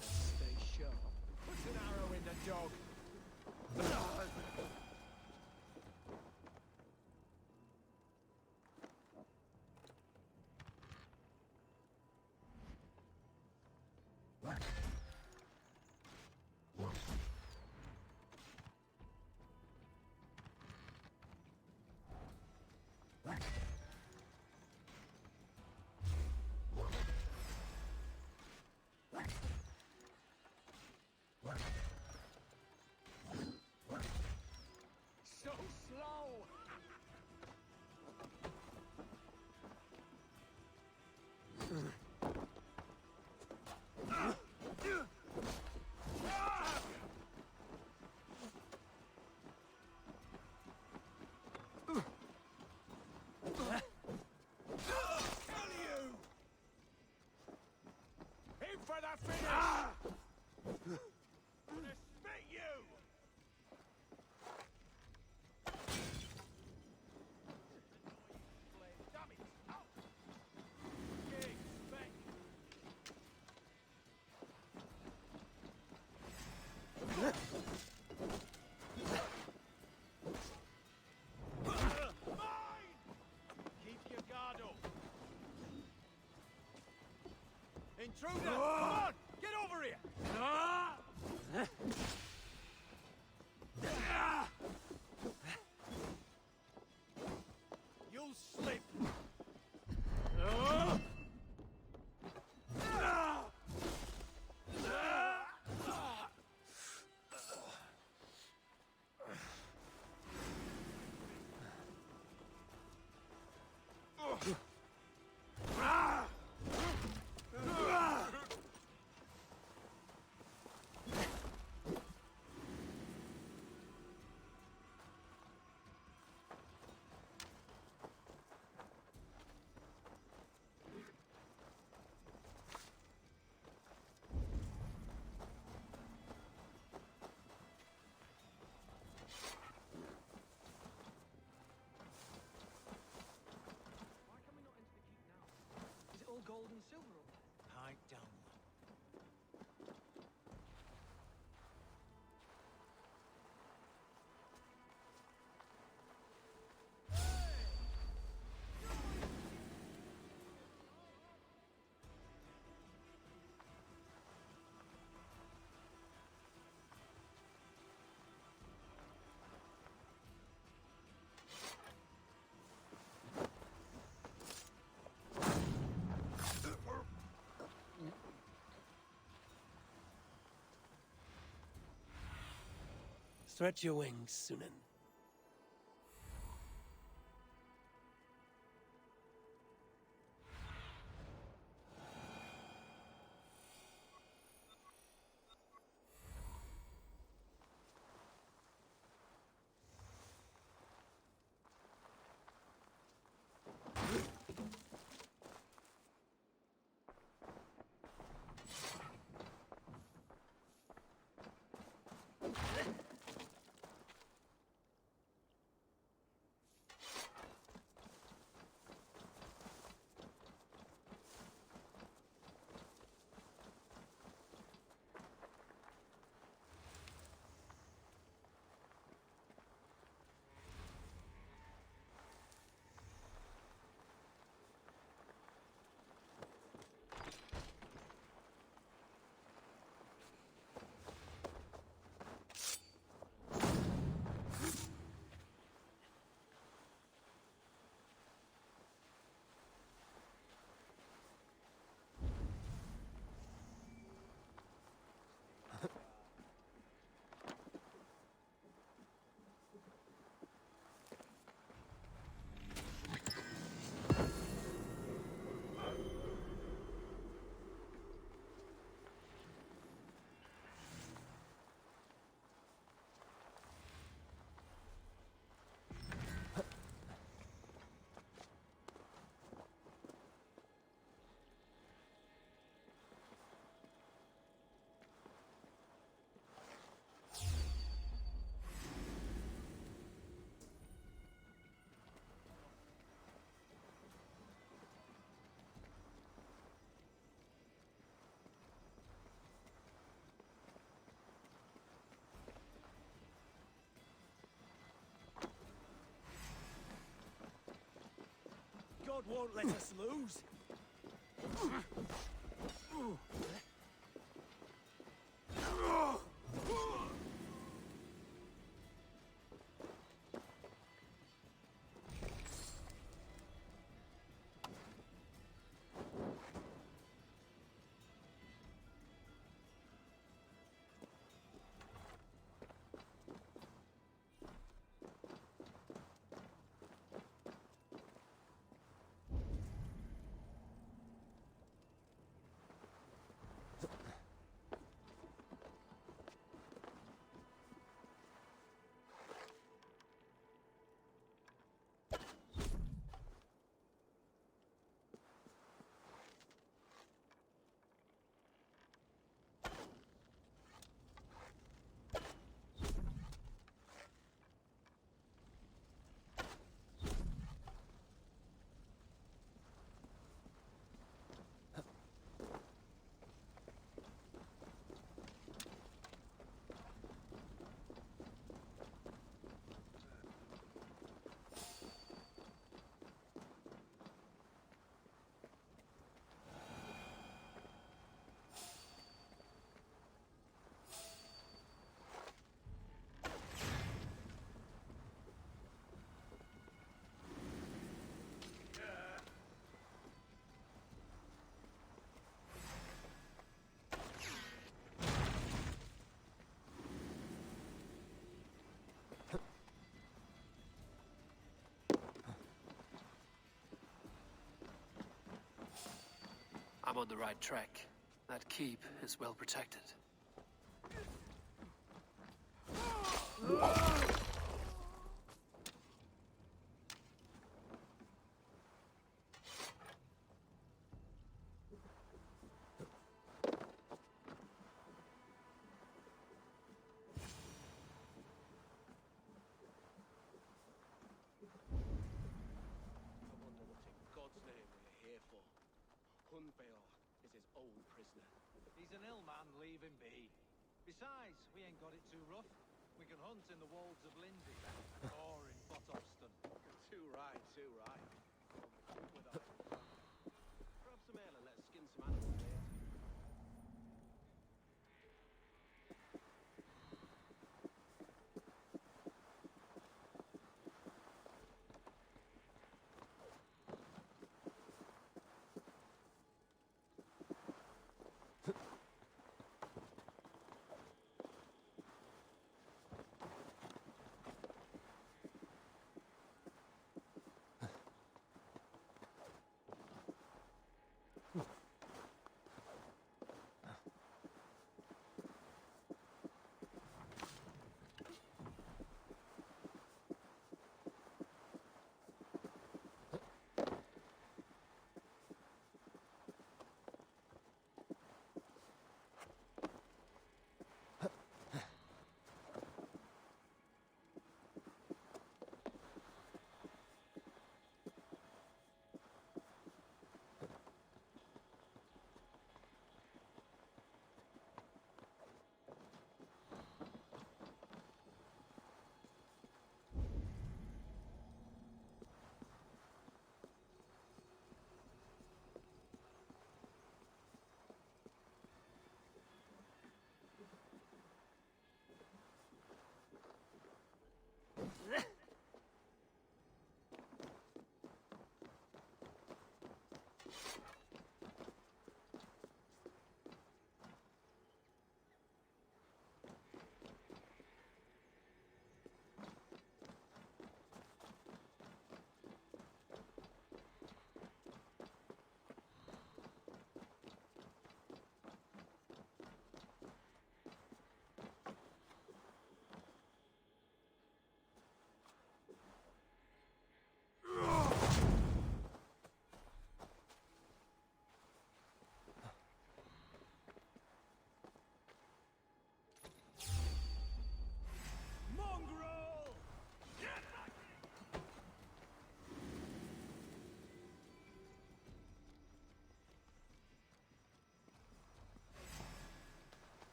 Stay sharp. Put an arrow in the dog. So slow! Aim for the finish! I'm gonna spit you! Damn it! Out! Gig, spec! Mine! Keep your guard up! Intruder! Come on! Get over here! You'll slip! Gold and silver up there. Hide down. Stretch your wings, Sunan. won't let us lose. I'm on the right track. That keep is well protected. Is his old prisoner. He's an ill man, leave him be. Besides, we ain't got it too rough. We can hunt in the wolds of Lindsey, or in Botofston. Too right, too right. Grab some ale and let's skin some animals later.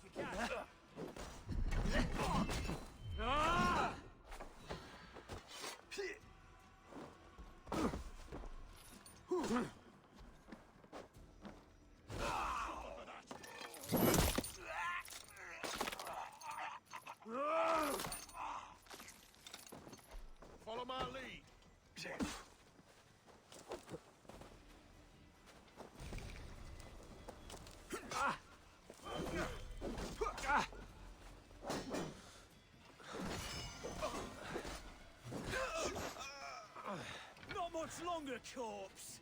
if you can. Follow my lead. Not much longer, corpse.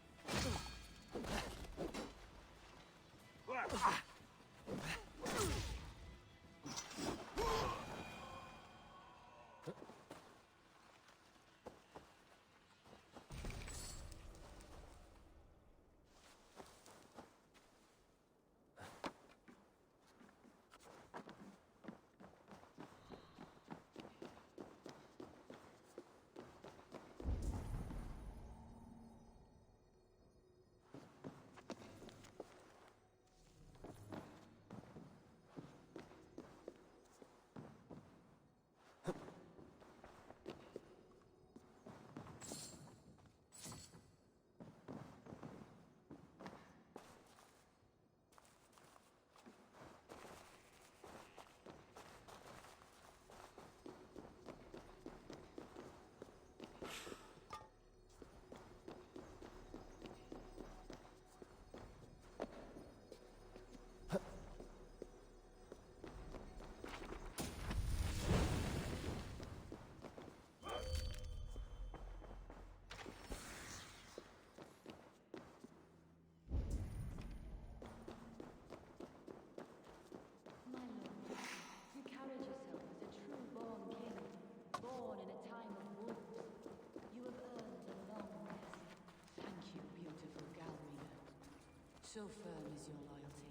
So firm is your loyalty.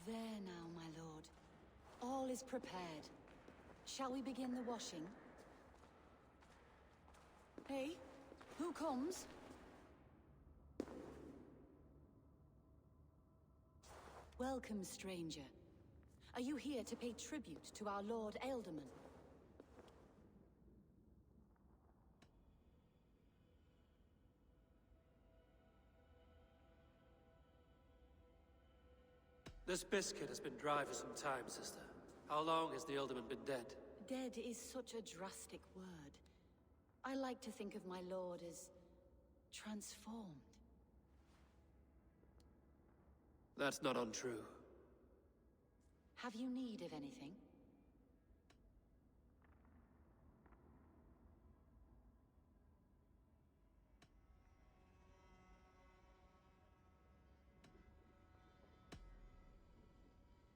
There now, my lord. All is prepared. Shall we begin the washing? Hey, who comes? Welcome, stranger. Are you here to pay tribute to our Lord Ealdorman? This biscuit has been dry for some time, sister. How long has the Ealdorman been dead? Dead is such a drastic word. I like to think of my lord as transformed. That's not untrue. Have you need of anything?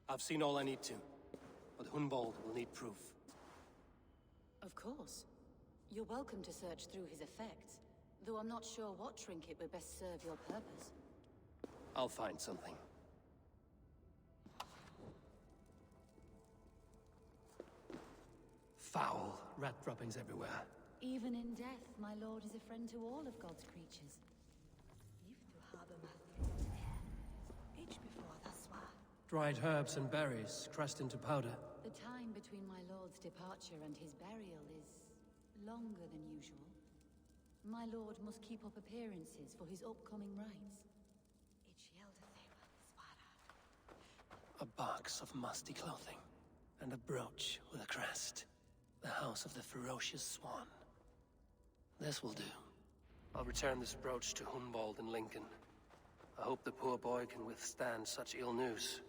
I've seen all I need to, but Hunvold will need proof. Of course. You're welcome to search through his effects, though I'm not sure what trinket would best serve your purpose. I'll find something. Foul rat droppings everywhere. Even in death, my lord is a friend to all of God's creatures. Dried herbs and berries crushed into powder. The time between my lord's departure and his burial is longer than usual. My lord must keep up appearances for his upcoming rites. A box of musty clothing, and a brooch with a crest. The House of the Ferocious Swan. This will do. I'll return this brooch to Hunvold in Lincoln. I hope the poor boy can withstand such ill news.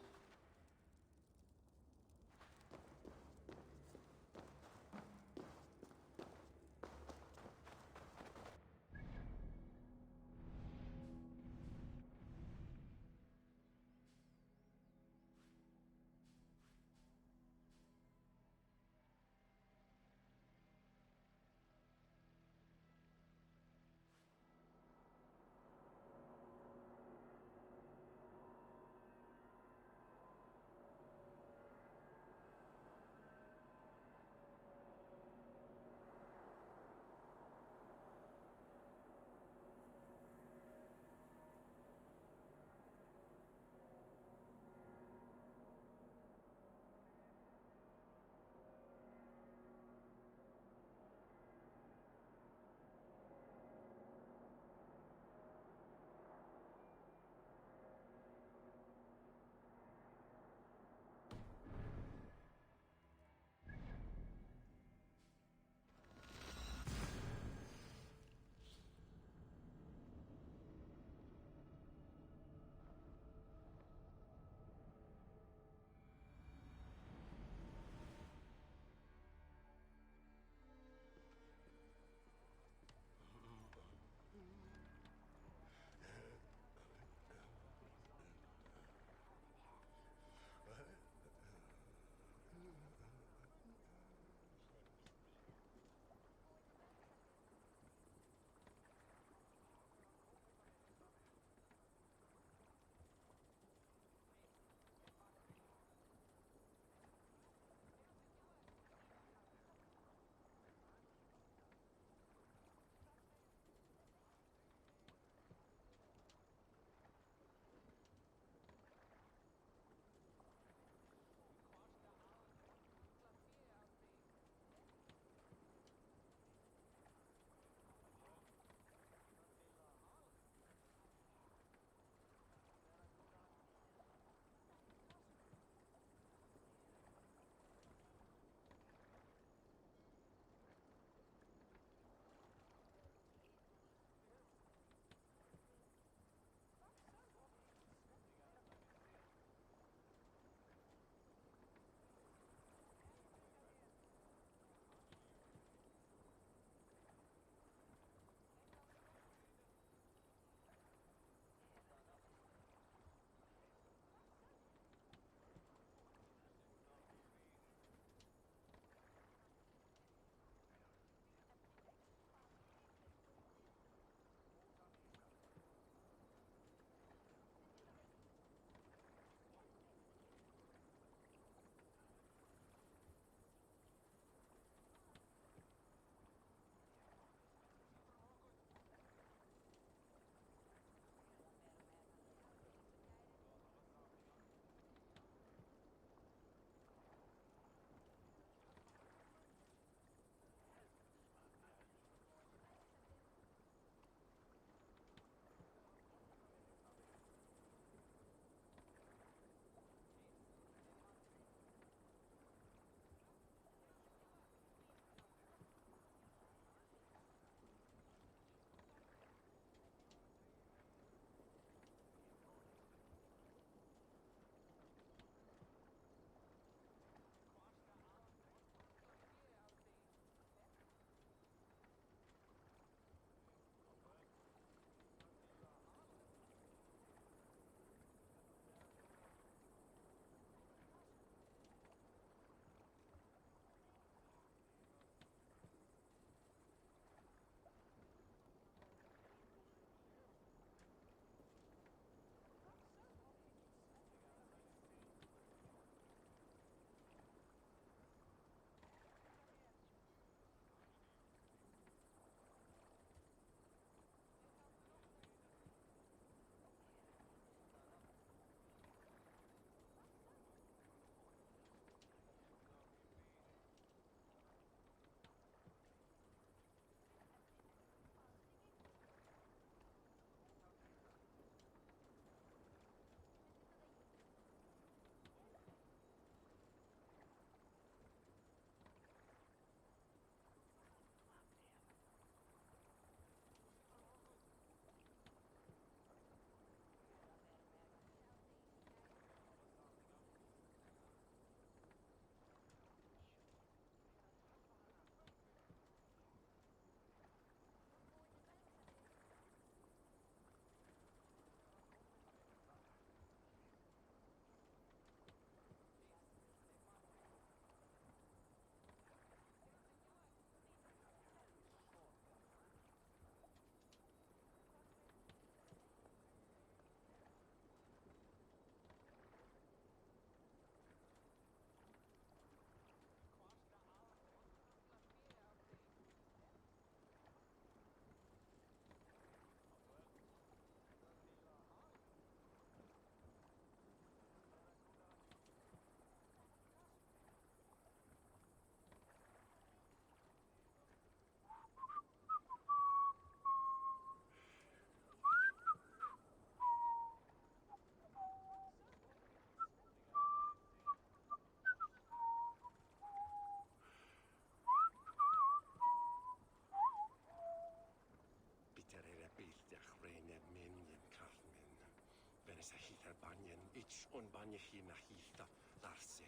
Terbanyen ich on banye hina hilta larse.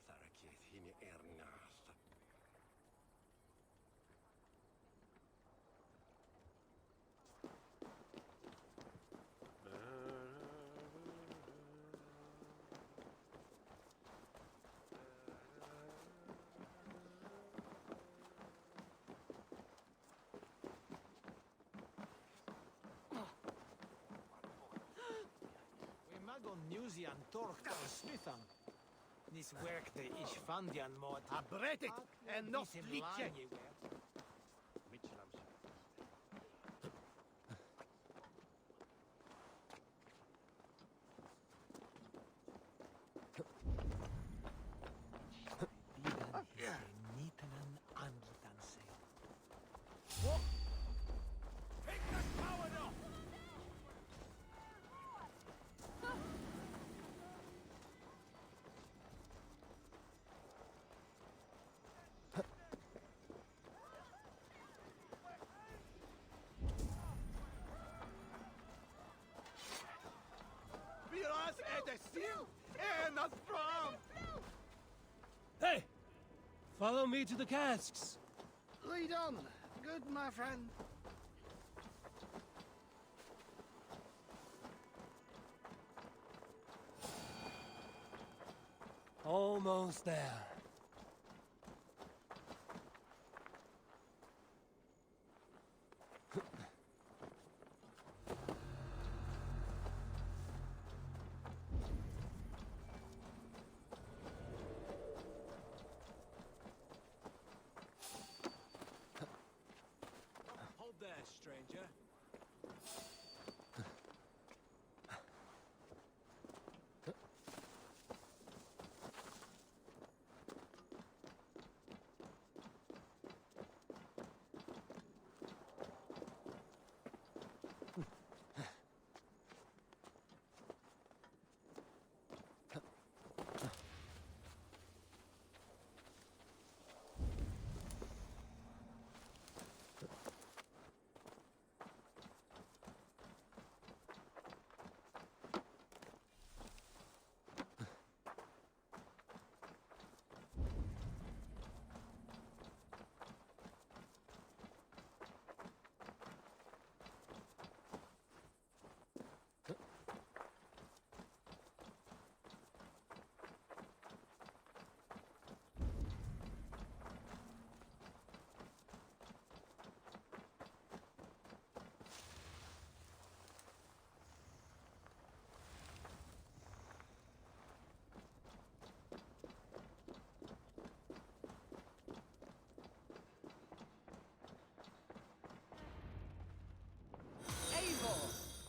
Tharakiet hini ernath. We mag on Newsian Tork Smithan. Nis werk de ich fandian mod. A bretit en nog flietje. Nitanan angitan se. Take that coward off! Viras edestil en a from! Hey! Follow me to the casks! Lead on, good my friend. Almost there. Hold there, stranger.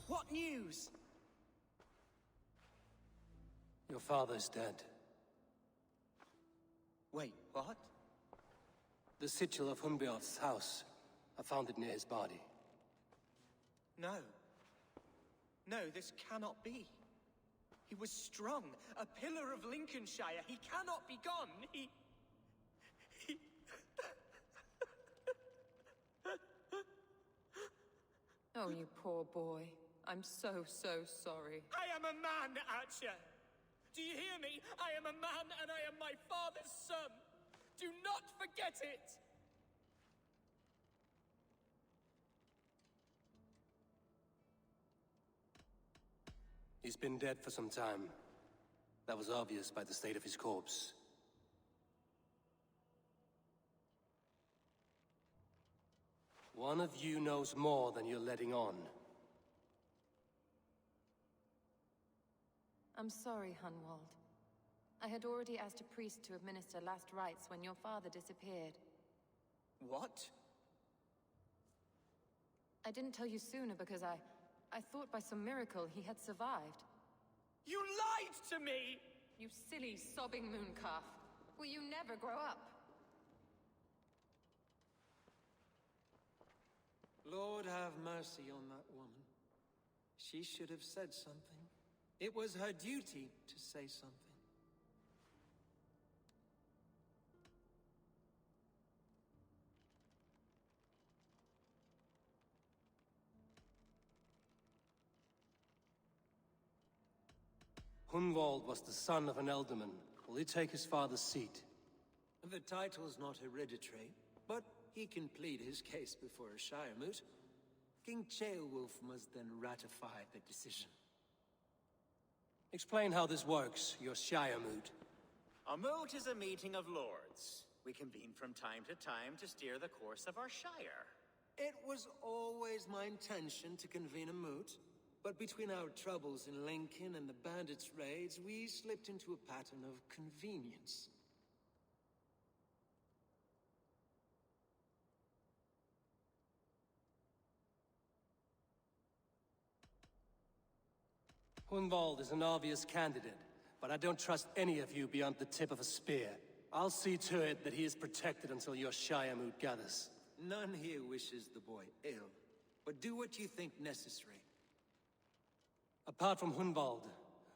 What news? Your father's dead. Wait, what? The sigil of Hunbeoth's house. I found it near his body. No. No, this cannot be. He was strong, a pillar of Lincolnshire. He cannot be gone. He... Oh, you poor boy. I'm so sorry. I am a man, Archer. Do you hear me? I am a man and I am my father's son. Do not forget it! He's been dead for some time. That was obvious by the state of his corpse. One of you knows more than you're letting on. I'm sorry, Hunwald. I had already asked a priest to administer last rites when your father disappeared. What? I didn't tell you sooner because I thought by some miracle he had survived. You lied to me! You silly, sobbing mooncalf. Will you never grow up? Lord, have mercy on that woman. She should have said something. It was her duty to say something. Hunwald was the son of an ealdorman. Will he take his father's seat? The title's not hereditary, but he can plead his case before a shire moot. King Ceolwulf must then ratify the decision. Explain how this works, your shire moot. A moot is a meeting of lords. We convene from time to time to steer the course of our shire. It was always my intention to convene a moot, but between our troubles in Lincoln and the bandits' raids, we slipped into a pattern of convenience. Hunwald is an obvious candidate, but I don't trust any of you beyond the tip of a spear. I'll see to it that he is protected until your shire moot gathers. None here wishes the boy ill, but do what you think necessary. Apart from Hunwald,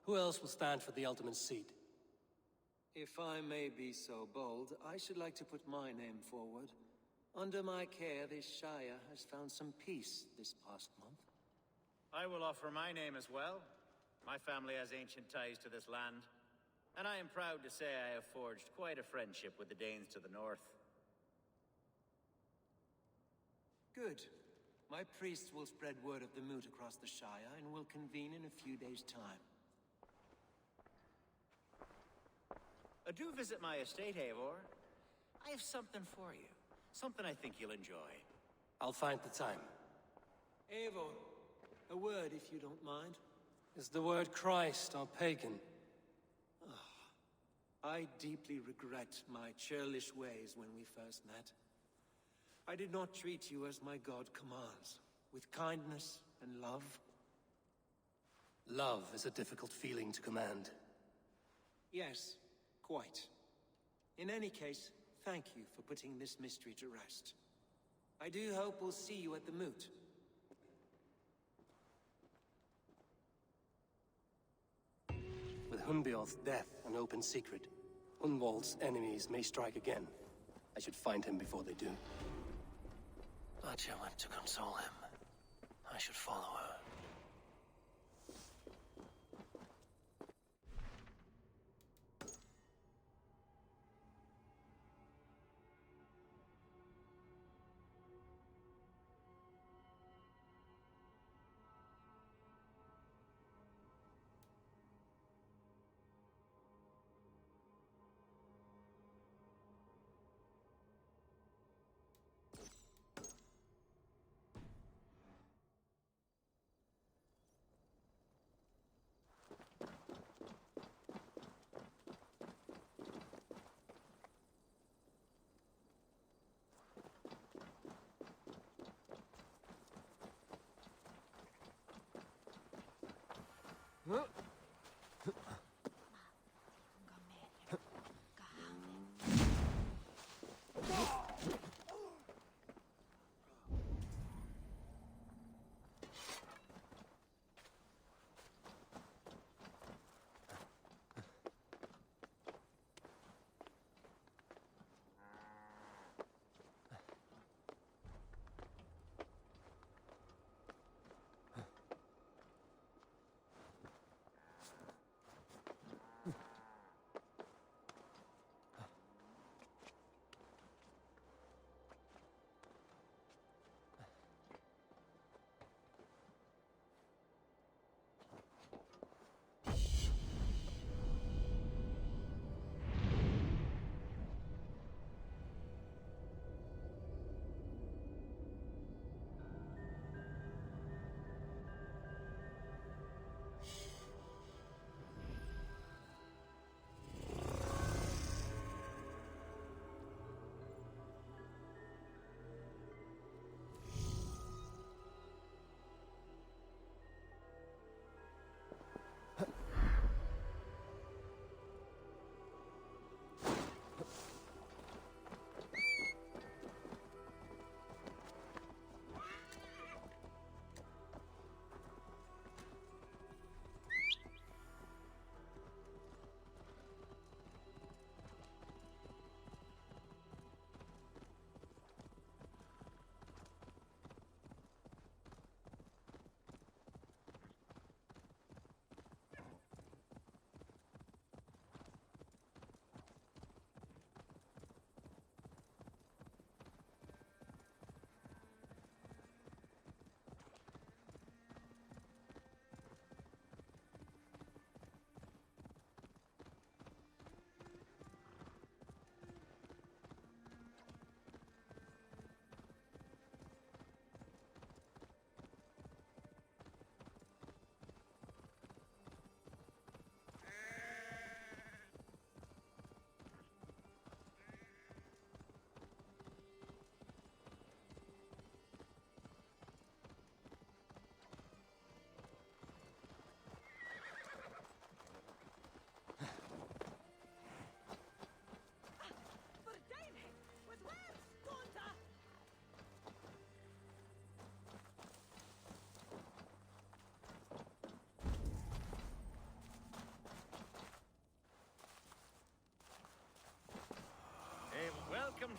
who else will stand for the ultimate seat? If I may be so bold, I should like to put my name forward. Under my care, this shire has found some peace this past month. I will offer my name as well. My family has ancient ties to this land, and I am proud to say I have forged quite a friendship with the Danes to the north. Good. My priests will spread word of the moot across the shire, and will convene in a few days' time. Do visit my estate, Eivor. I have something for you. Something I think you'll enjoy. I'll find the time. Eivor, a word if you don't mind. Is the word Christ or pagan? I deeply regret my churlish ways when we first met. I did not treat you as my god commands, with kindness and love. Love is a difficult feeling to command. Yes, quite. In any case, thank you for putting this mystery to rest. I do hope we'll see you at the moot. With Hunbeorth's death an open secret, Hunwald's enemies may strike again. I should find him before they do. Atya went to console him. I should follow her.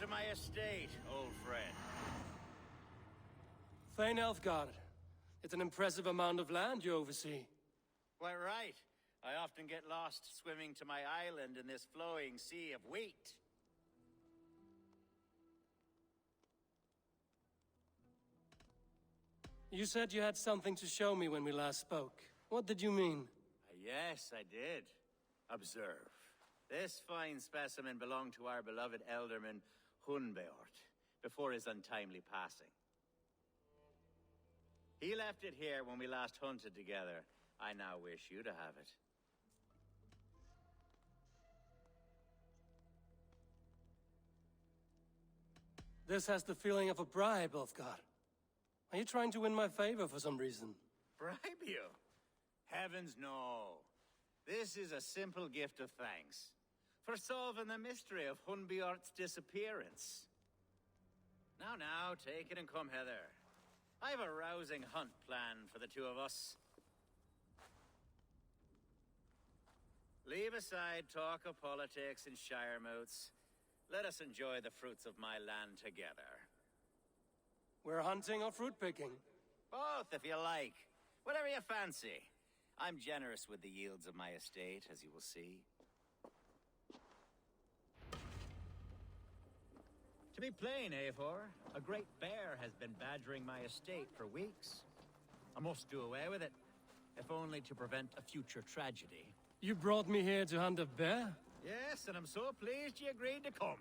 my estate, old friend. Thane Elfgard. It's an impressive amount of land you oversee. Quite right. I often get lost swimming to my island in this flowing sea of wheat. You said you had something to show me when we last spoke. What did you mean? Yes, I did. Observe. This fine specimen belonged to our beloved elderman, Hunbeort, before his untimely passing. He left it here when we last hunted together. I now wish you to have it. This has the feeling of a bribe, Ulfgar. Are you trying to win my favor for some reason? Bribe you? Heavens, no. This is a simple gift of thanks for solving the mystery of Hunbeort's disappearance. Now, take it and come hither. I have a rousing hunt planned for the two of us. Leave aside talk of politics and shire moots. Let us enjoy the fruits of my land together. We're hunting or fruit picking? Both, if you like. Whatever you fancy. I'm generous with the yields of my estate, as you will see. To be plain, Eivor, a great bear has been badgering my estate for weeks. I must do away with it, if only to prevent a future tragedy. You brought me here to hunt a bear? Yes, and I'm so pleased you agreed to come.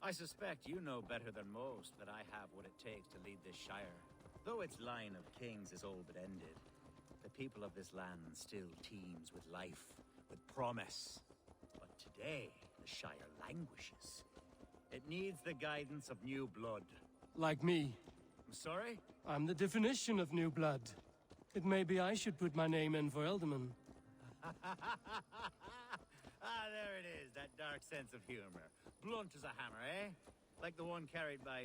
I suspect you know better than most that I have what it takes to lead this shire. Though its line of kings is all but ended, the people of this land still teems with life, with promise. But today, the shire languishes. It needs the guidance of new blood. Like me. I'm sorry? I'm the definition of new blood. It may be I should put my name in for Elderman. There it is, that dark sense of humor. Blunt as a hammer, eh? Like the one carried by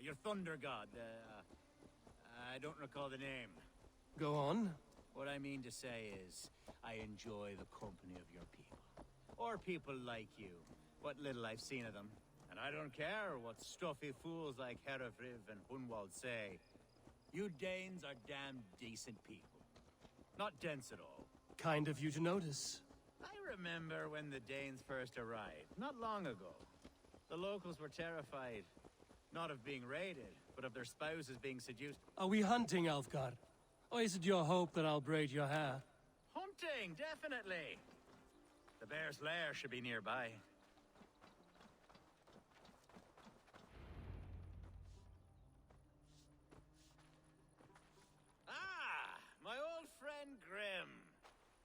your thunder god. I don't recall the name. Go on. What I mean to say is, I enjoy the company of your people. Or people like you. What little I've seen of them. And I don't care what stuffy fools like Herefriv and Hunwald say. You Danes are damn decent people. Not dense at all. Kind of you to notice. I remember when the Danes first arrived, not long ago. The locals were terrified. Not of being raided, but of their spouses being seduced. Are we hunting, Alfgar? Or is it your hope that I'll braid your hair? Hunting, definitely! The bear's lair should be nearby. Ah! My old friend Grim.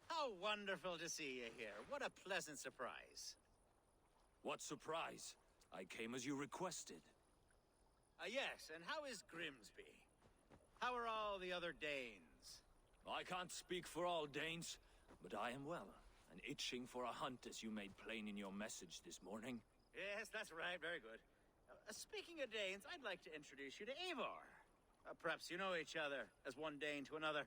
How wonderful to see you here. What a pleasant surprise. What surprise? I came as you requested. Yes, and how is Grimsby? How are all the other Danes? I can't speak for all Danes, but I am well, and itching for a hunt as you made plain in your message this morning. Yes, that's right, very good. Speaking of Danes, I'd like to introduce you to Eivor. Perhaps you know each other, as one Dane to another.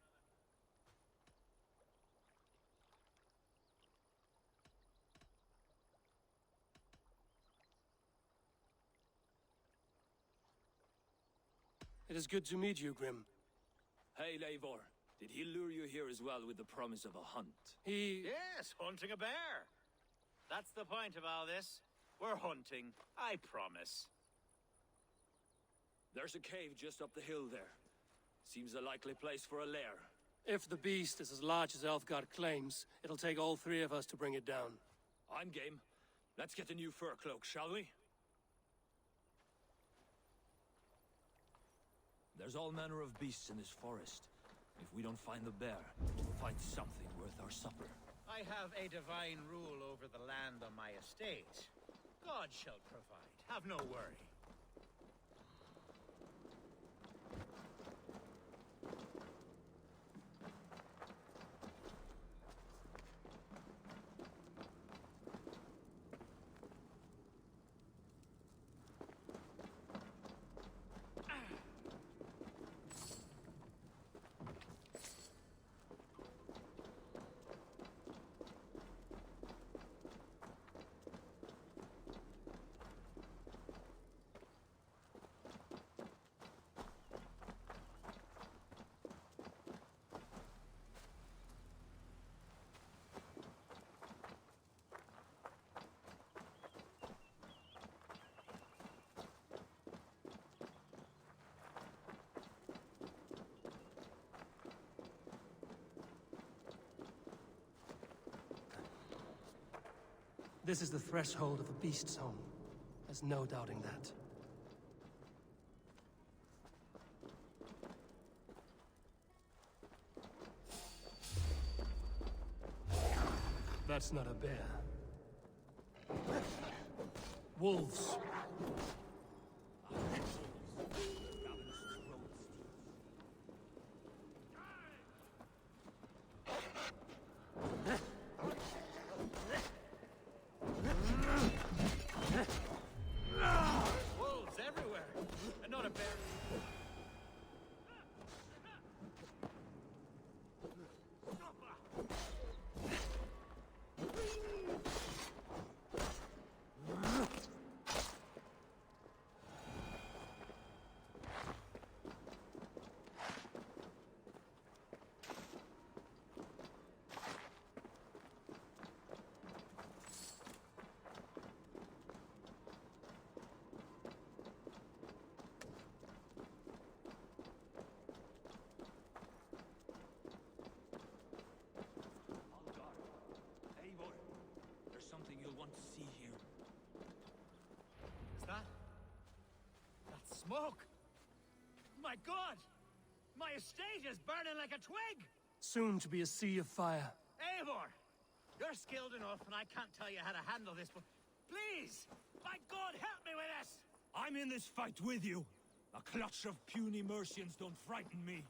It is good to meet you, Grim. Hey, Eivor. Did he lure you here as well with the promise of a hunt? Yes, hunting a bear. That's the point of all this. We're hunting, I promise. There's a cave just up the hill there. Seems a likely place for a lair. If the beast is as large as Elfgard claims, it'll take all three of us to bring it down. I'm game. Let's get a new fur cloak, shall we? There's all manner of beasts in this forest. If we don't find the bear, we'll find something worth our supper. I have a divine rule over the land on my estate. God shall provide. Have no worry. This is the threshold of a beast's home. There's no doubting that. That's not a bear. Wolves. Wolves everywhere, and not a bear. There's something you'll want to see here. Is that smoke? My God! My estate is burning like a twig! Soon to be a sea of fire. Eivor! You're skilled enough, and I can't tell you how to handle this, but please! By God, help me with this! I'm in this fight with you. A clutch of puny Mercians don't frighten me.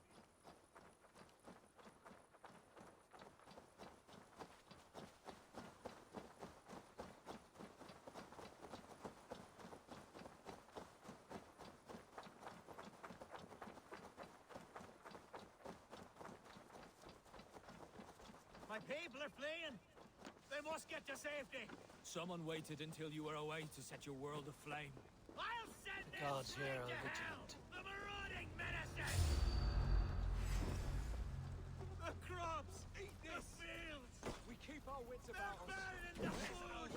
My people are fleeing! They must get to safety! Someone waited until you were away to set your world aflame. I'll send The them gods here straight are to hell! vigilant. The marauding menaces! The crops! Eat this! The fields! We keep our wits about us. Burning the food!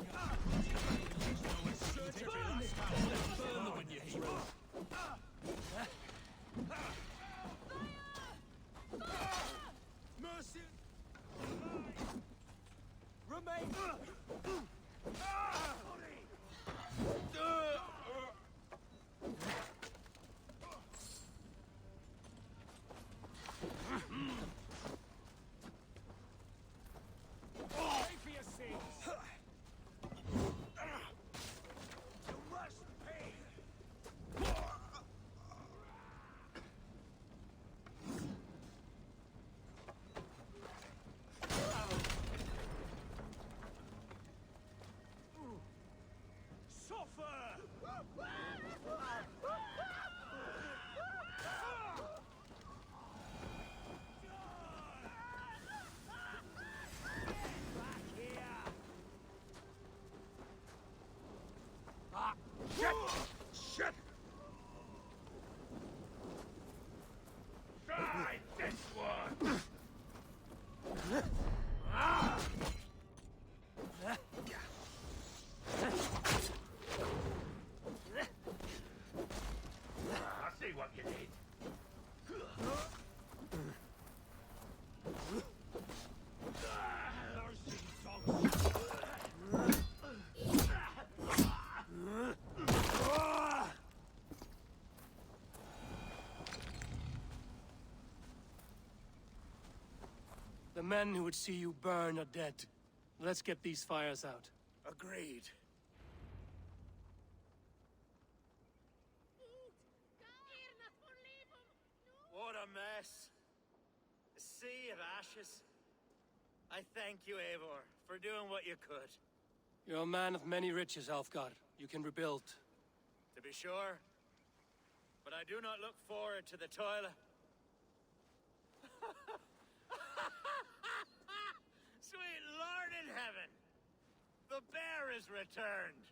Burn them when you hear them. Mercy! Remain! Pay for your sins! You must pay! Shit! Try this one! I see what you did. The men who would see you burn are dead. Let's get these fires out. Agreed. What a mess. A sea of ashes. I thank you, Eivor, for doing what you could. You're a man of many riches, Alfgar. You can rebuild. To be sure. But I do not look forward to the toil. Sweet Lord in heaven! The bear is returned!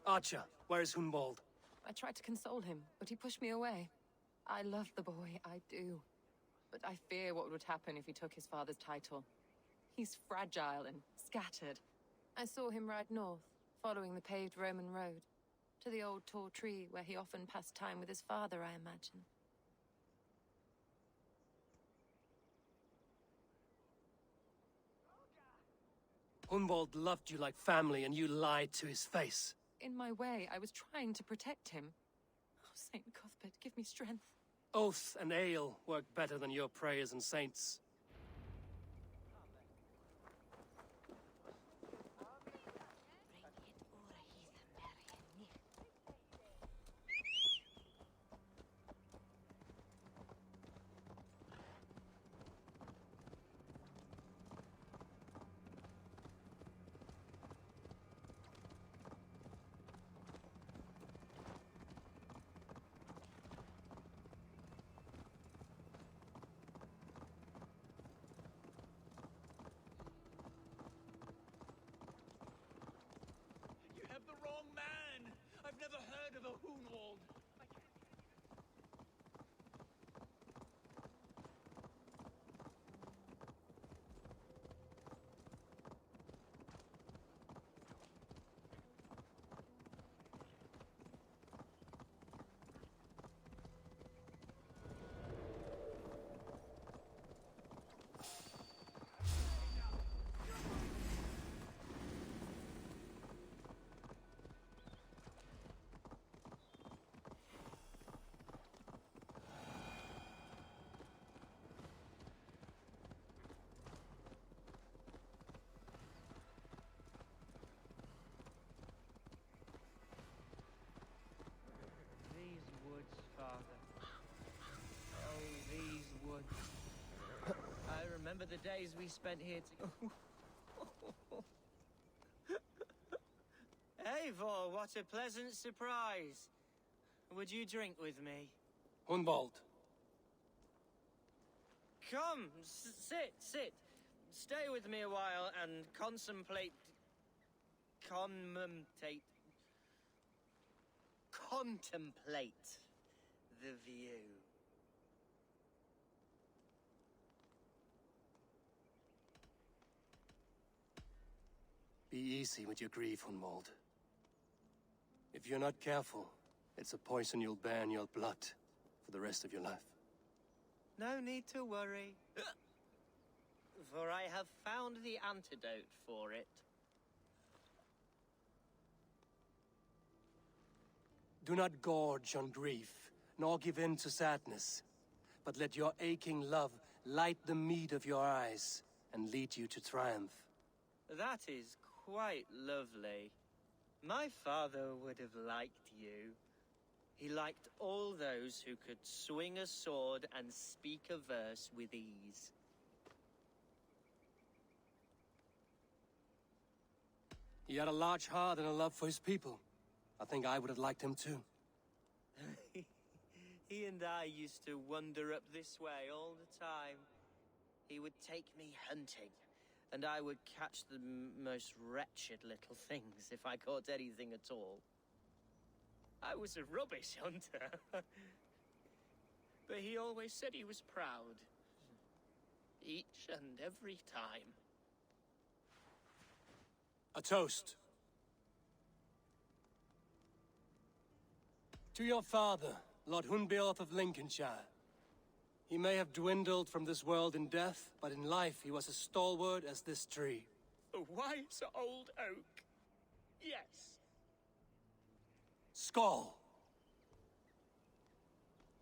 Archer, where is Hunwald? I tried to console him, but he pushed me away. I love the boy, I do. But I fear what would happen if he took his father's title. He's fragile and scattered. I saw him ride north, following the paved Roman road, to the old tall tree where he often passed time with his father, I imagine. Hunwald loved you like family, and you lied to his face. In my way, I was trying to protect him. Oh, Saint Cuthbert, give me strength. Oath and ale work better than your prayers and saints. You have the wrong man! I've never heard of a Hunwald. These woods, Father. Oh, these woods. I remember the days we spent here together. Eivor, what a pleasant surprise. Would you drink with me? Hunwald. Come, sit. Stay with me a while and contemplate the view. Be easy with your grief, Hunwald. If you're not careful, it's a poison you'll bear in your blood for the rest of your life. No need to worry, for I have found the antidote for it. Do not gorge on grief, nor give in to sadness, but let your aching love light the mead of your eyes and lead you to triumph. That is quite lovely. My father would have liked you. He liked all those who could swing a sword and speak a verse with ease. He had a large heart and a love for his people. I think I would have liked him too. He and I used to wander up this way all the time. He would take me hunting, and I would catch the most wretched little things if I caught anything at all. I was a rubbish hunter. But he always said he was proud. Each and every time. A toast. To your father, Lord Hunbeorth of Lincolnshire. He may have dwindled from this world in death, but in life he was as stalwart as this tree. A wise old oak. Yes. Skull.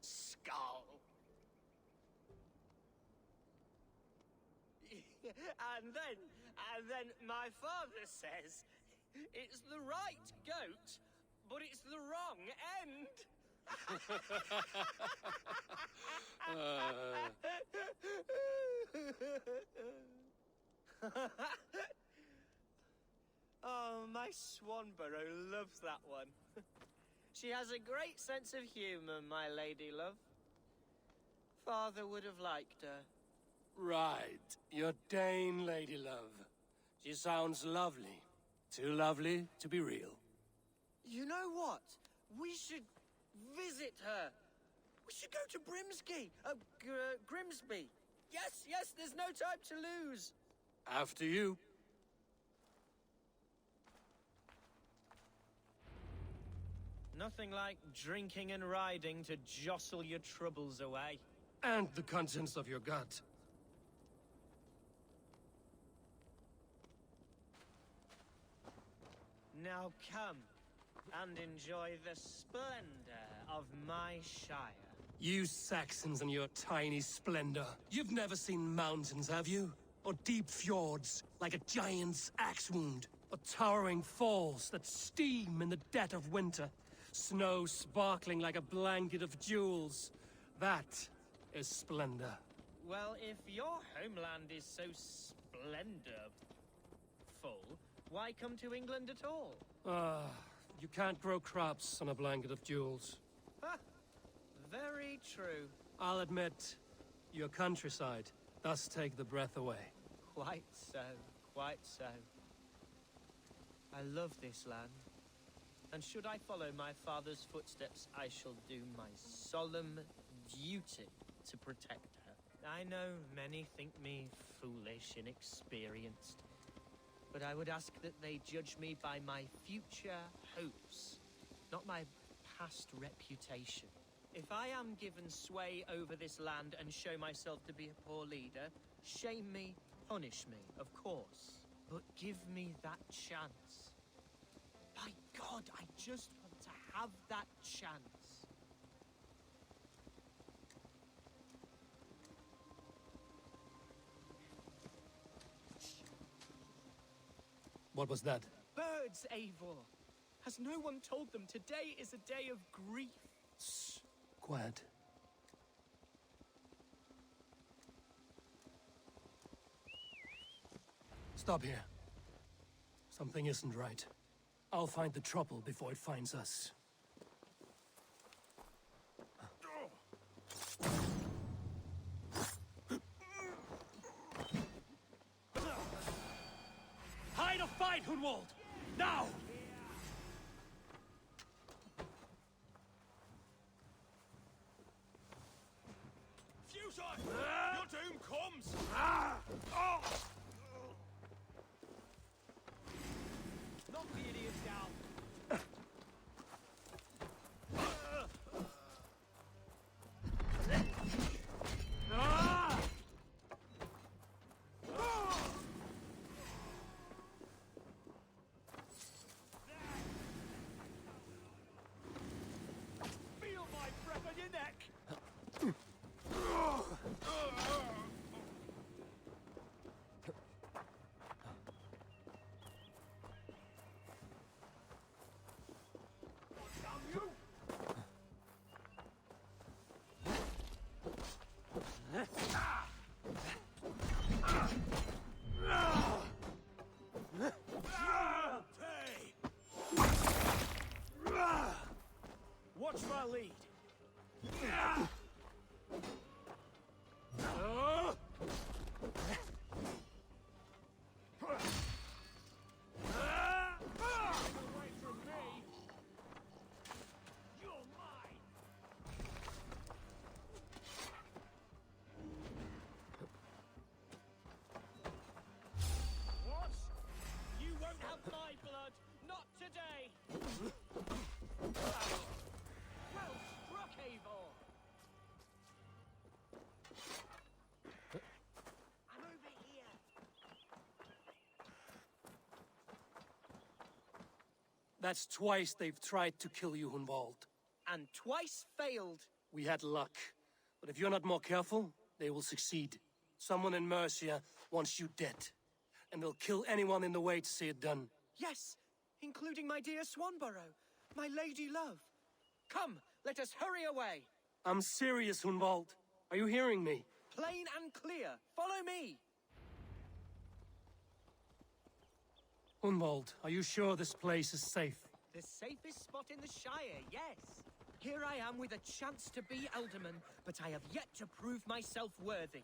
Skull. And then my father says, it's the right goat, but it's the wrong end. Oh, my Swanborough loves that one. She has a great sense of humor, my lady love. Father would have liked her. Right, your Dane lady love. She sounds lovely. Too lovely to be real. You know what? We should visit her. We should go to Grimsby. Yes, there's no time to lose. After you. Nothing like drinking and riding to jostle your troubles away. And the contents of your gut. Now come and enjoy the splendor of my shire. You Saxons and your tiny splendor. You've never seen mountains, have you? Or deep fjords, like a giant's axe wound? Or towering falls that steam in the dead of winter? Snow sparkling like a blanket of jewels? That is splendor. Well, if your homeland is so splendorful, why come to England at all? You can't grow crops on a blanket of jewels. Ha! Very true. I'll admit, your countryside does take the breath away. Quite so, quite so. I love this land. And should I follow my father's footsteps, I shall do my solemn duty to protect her. I know many think me foolish, inexperienced, but I would ask that they judge me by my future hopes, not my past reputation. If I am given sway over this land and show myself to be a poor leader, shame me, punish me, of course. But give me that chance. By God, I just want to have that chance. What was that? Birds, Eivor! Has no one told them today is a day of grief? Shh. Quiet. Stop here. Something isn't right. I'll find the trouble before it finds us. Hide or fight, Hunwald! Now! Your doom comes! Knock the idiots down! Feel my breath on your neck! Watch my lead. Away from me! You're mine! What? You won't have my blood! Not today! Well struck, Eivor! I'm over here! That's twice they've tried to kill you, Hunwald. And twice failed. We had luck. But if you're not more careful, they will succeed. Someone in Mercia wants you dead. And they'll kill anyone in the way to see it done. Yes, including my dear Swanborough, my lady love. Come, let us hurry away. I'm serious, Hunwald. Are you hearing me? Plain and clear. Follow me. Hunwald, are you sure this place is safe? The safest spot in the Shire, yes. Here I am with a chance to be Alderman, but I have yet to prove myself worthy.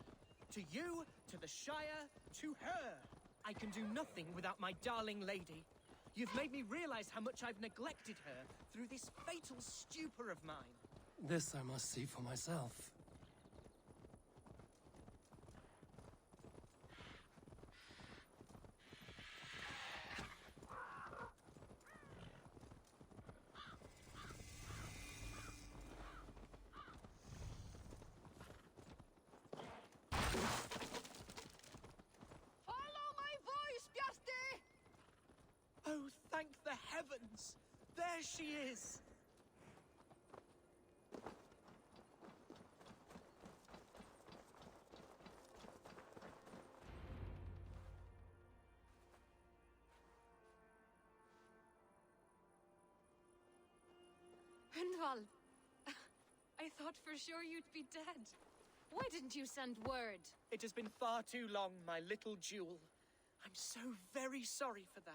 To you, to the Shire, to her. I can do nothing without my darling lady. You've made me realize how much I've neglected her through this fatal stupor of mine. This I must see for myself. Oh, thank the heavens! There she is! Hunwald, I thought for sure you'd be dead. Why didn't you send word? It has been far too long, my little jewel. I'm so very sorry for that.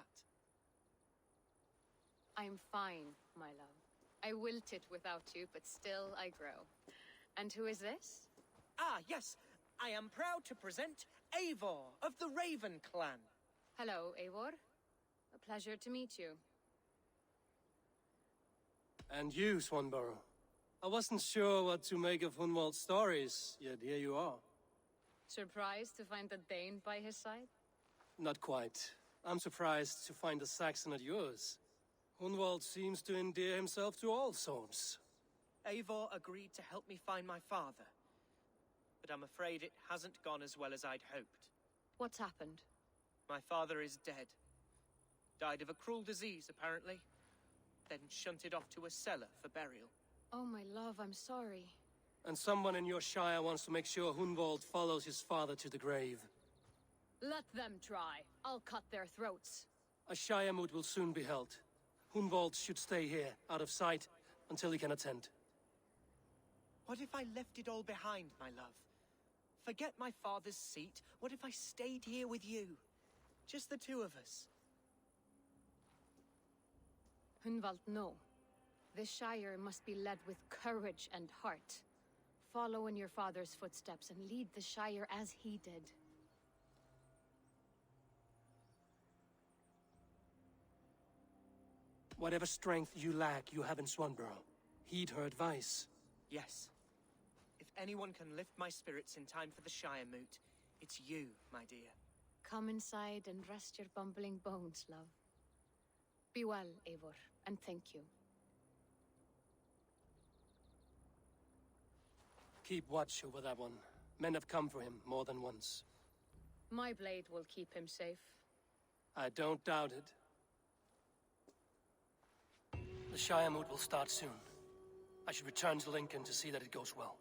I'm fine, my love. I wilted without you, but still I grow. And who is this? Ah, yes. I am proud to present Eivor of the Raven clan. Hello, Eivor. A pleasure to meet you. And you, Swanborough. I wasn't sure what to make of Hunwald's stories, yet here you are. Surprised to find a Dane by his side? Not quite. I'm surprised to find a Saxon at yours. Hunwald seems to endear himself to all souls. Eivor agreed to help me find my father. But I'm afraid it hasn't gone as well as I'd hoped. What's happened? My father is dead. Died of a cruel disease, apparently. Then shunted off to a cellar for burial. Oh, my love, I'm sorry. And someone in your shire wants to make sure Hunwald follows his father to the grave. Let them try. I'll cut their throats. A shire moot will soon be held. Hunwald should stay here, out of sight, until he can attend. What if I left it all behind, my love? Forget my father's seat. What if I stayed here with you? Just the two of us. Hunwald, no. This Shire must be led with courage and heart. Follow in your father's footsteps and lead the Shire as he did. Whatever strength you lack, you have in Swanborough. Heed her advice. Yes. If anyone can lift my spirits in time for the Shire moot, it's you, my dear. Come inside and rest your bumbling bones, love. Be well, Eivor, and thank you. Keep watch over that one. Men have come for him more than once. My blade will keep him safe. I don't doubt it. The Shire moot will start soon. I should return to Lincoln to see that it goes well.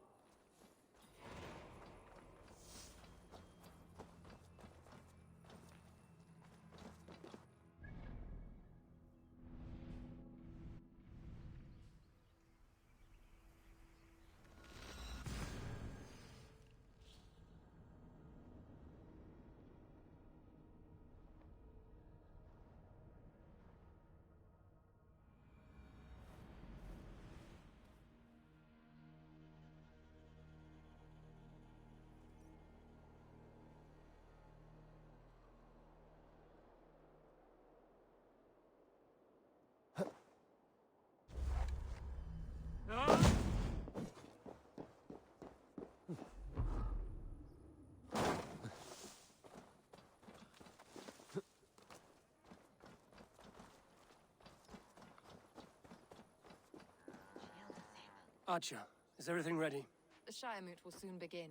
Archer, is everything ready? The Shire moot will soon begin.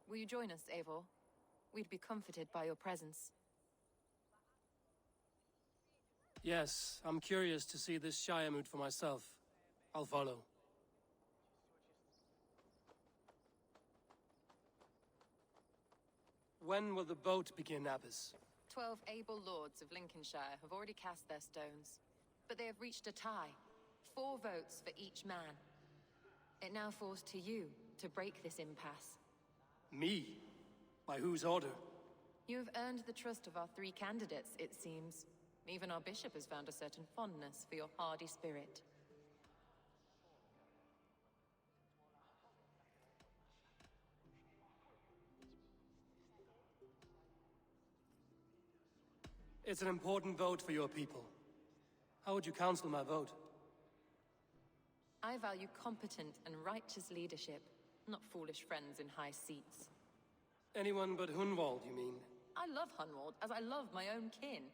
Will you join us, Eivor? We'd be comforted by your presence. Yes, I'm curious to see this Shire moot for myself. I'll follow. When will the boat begin, Abbess? 12 able lords of Lincolnshire have already cast their stones, but they have reached a tie. 4 votes for each man. It now falls to you to break this impasse. Me? By whose order? You have earned the trust of our 3 candidates, it seems. Even our bishop has found a certain fondness for your hardy spirit. It's an important vote for your people. How would you counsel my vote? I value competent and righteous leadership, not foolish friends in high seats. Anyone but Hunwald, you mean? I love Hunwald as I love my own kin.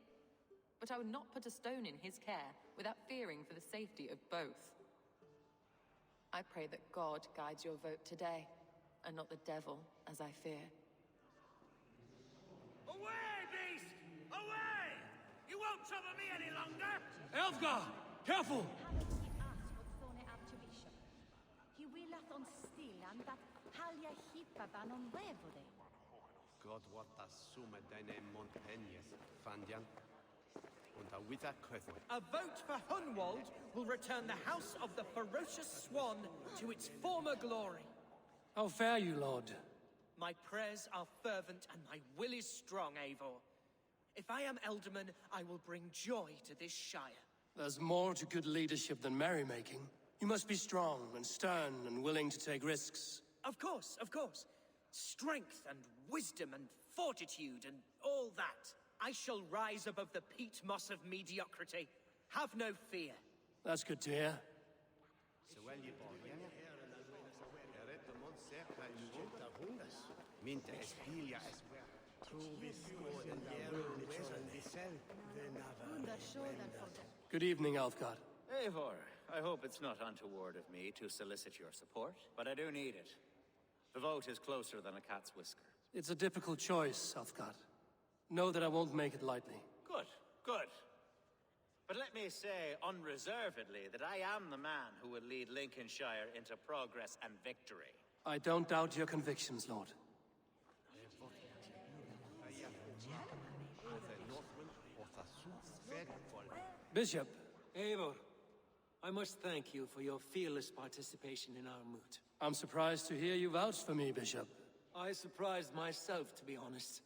But I would not put a stone in his care without fearing for the safety of both. I pray that God guides your vote today, and not the devil, as I fear. Away, beast! Away! You won't trouble me any longer! Elfgar! Careful! God what assume deine montañas, Fandian. Und a wither Köthwe. A vote for Hunwald will return the House of the Ferocious Swan to its former glory. How fare you, Lord? My prayers are fervent and my will is strong, Eivor. If I am Elderman, I will bring joy to this Shire. There's more to good leadership than merrymaking. You must be strong and stern and willing to take risks. Of course, of course. Strength and wisdom and fortitude and all that. I shall rise above the peat moss of mediocrity. Have no fear. That's good to hear. Good evening, Alfgard. Eivor, I hope it's not untoward of me to solicit your support, but I do need it. The vote is closer than a cat's whisker. It's a difficult choice, Alfgard. Know that I won't make it lightly. Good, good. But let me say unreservedly that I am the man who will lead Lincolnshire into progress and victory. I don't doubt your convictions, Lord. Bishop. Eivor, I must thank you for your fearless participation in our moot. I'm surprised to hear you vouch for me, Bishop. I surprised myself, to be honest.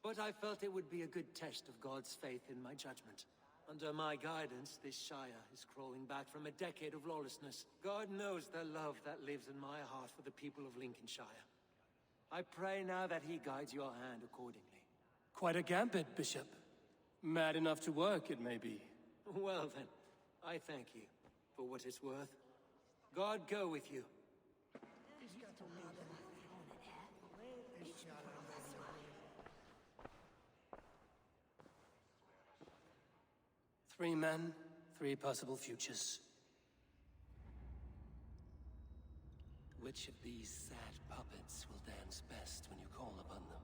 But I felt it would be a good test of God's faith in my judgment. Under my guidance, this Shire is crawling back from a decade of lawlessness. God knows the love that lives in my heart for the people of Lincolnshire. I pray now that he guides your hand accordingly. Quite a gambit, Bishop. Mad enough to work, it may be. Well then, I thank you for what it's worth. God go with you. Three men, three possible futures. Which of these sad puppets will dance best when you call upon them?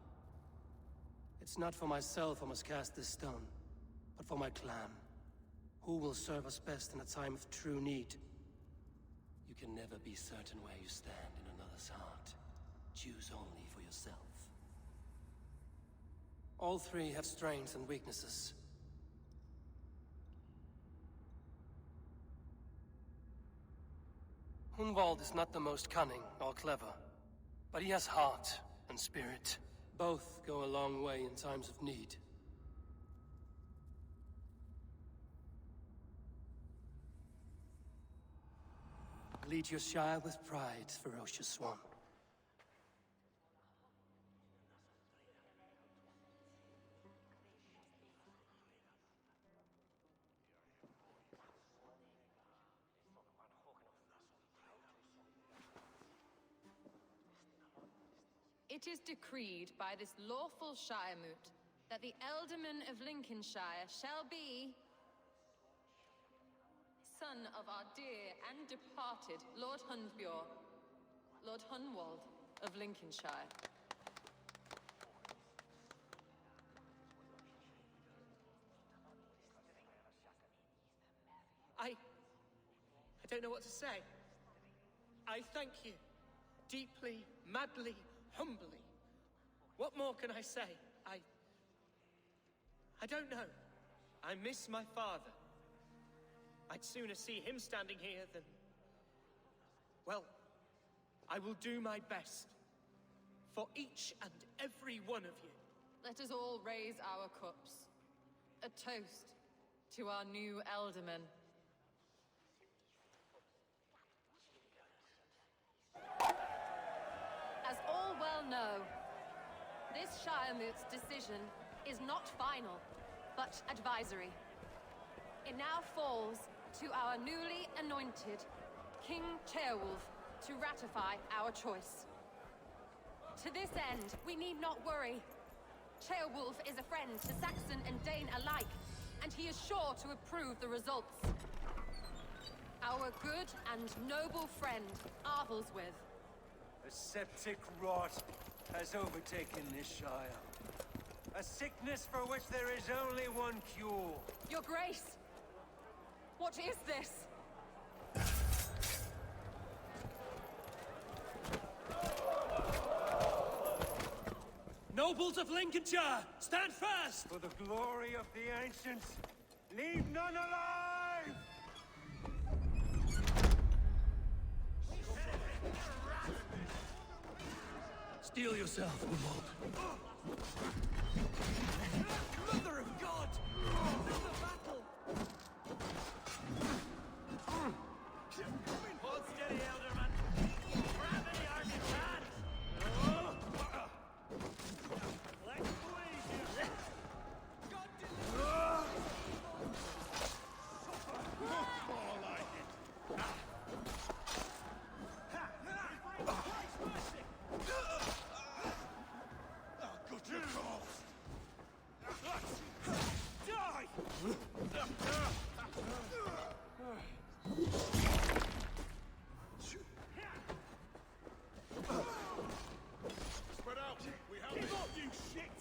It's not for myself I must cast this stone, but for my clan. Who will serve us best in a time of true need? You can never be certain where you stand in another's heart. Choose only for yourself. All three have strengths and weaknesses. Hunwald is not the most cunning or clever, but he has heart and spirit. Both go a long way in times of need. Lead your Shire with pride, ferocious Swan. It is decreed by this lawful Shiremoot that the Ealdorman of Lincolnshire shall be son of our dear and departed Lord Hundbjorn, Lord Hunwald of Lincolnshire. I don't know what to say. I thank you. Deeply, madly, humbly. What more can I say? I don't know. I miss my father. I'd sooner see him standing here than... Well, I will do my best. For each and every one of you. Let us all raise our cups. A toast to our new Ealdorman. As all well know, this Shiremoot's decision is not final, but advisory. It now falls to our newly anointed King Ceolwulf to ratify our choice. To this end, we need not worry. Ceolwulf is a friend to Saxon and Dane alike, and he is sure to approve the results. Our good and noble friend, Arthelswith. A septic rot has overtaken this shire. A sickness for which there is only one cure. Your Grace! What is this? Nobles of Lincolnshire, stand fast! For the glory of the ancients, leave none alive! Steel yourself, Woodwald. Mother of God! Another battle! Hold steady, Elderman. Grab any arm you can. Let's squeeze you. God deliver more like it. Good to cause. Die! Spread out. We have Give up, you shit!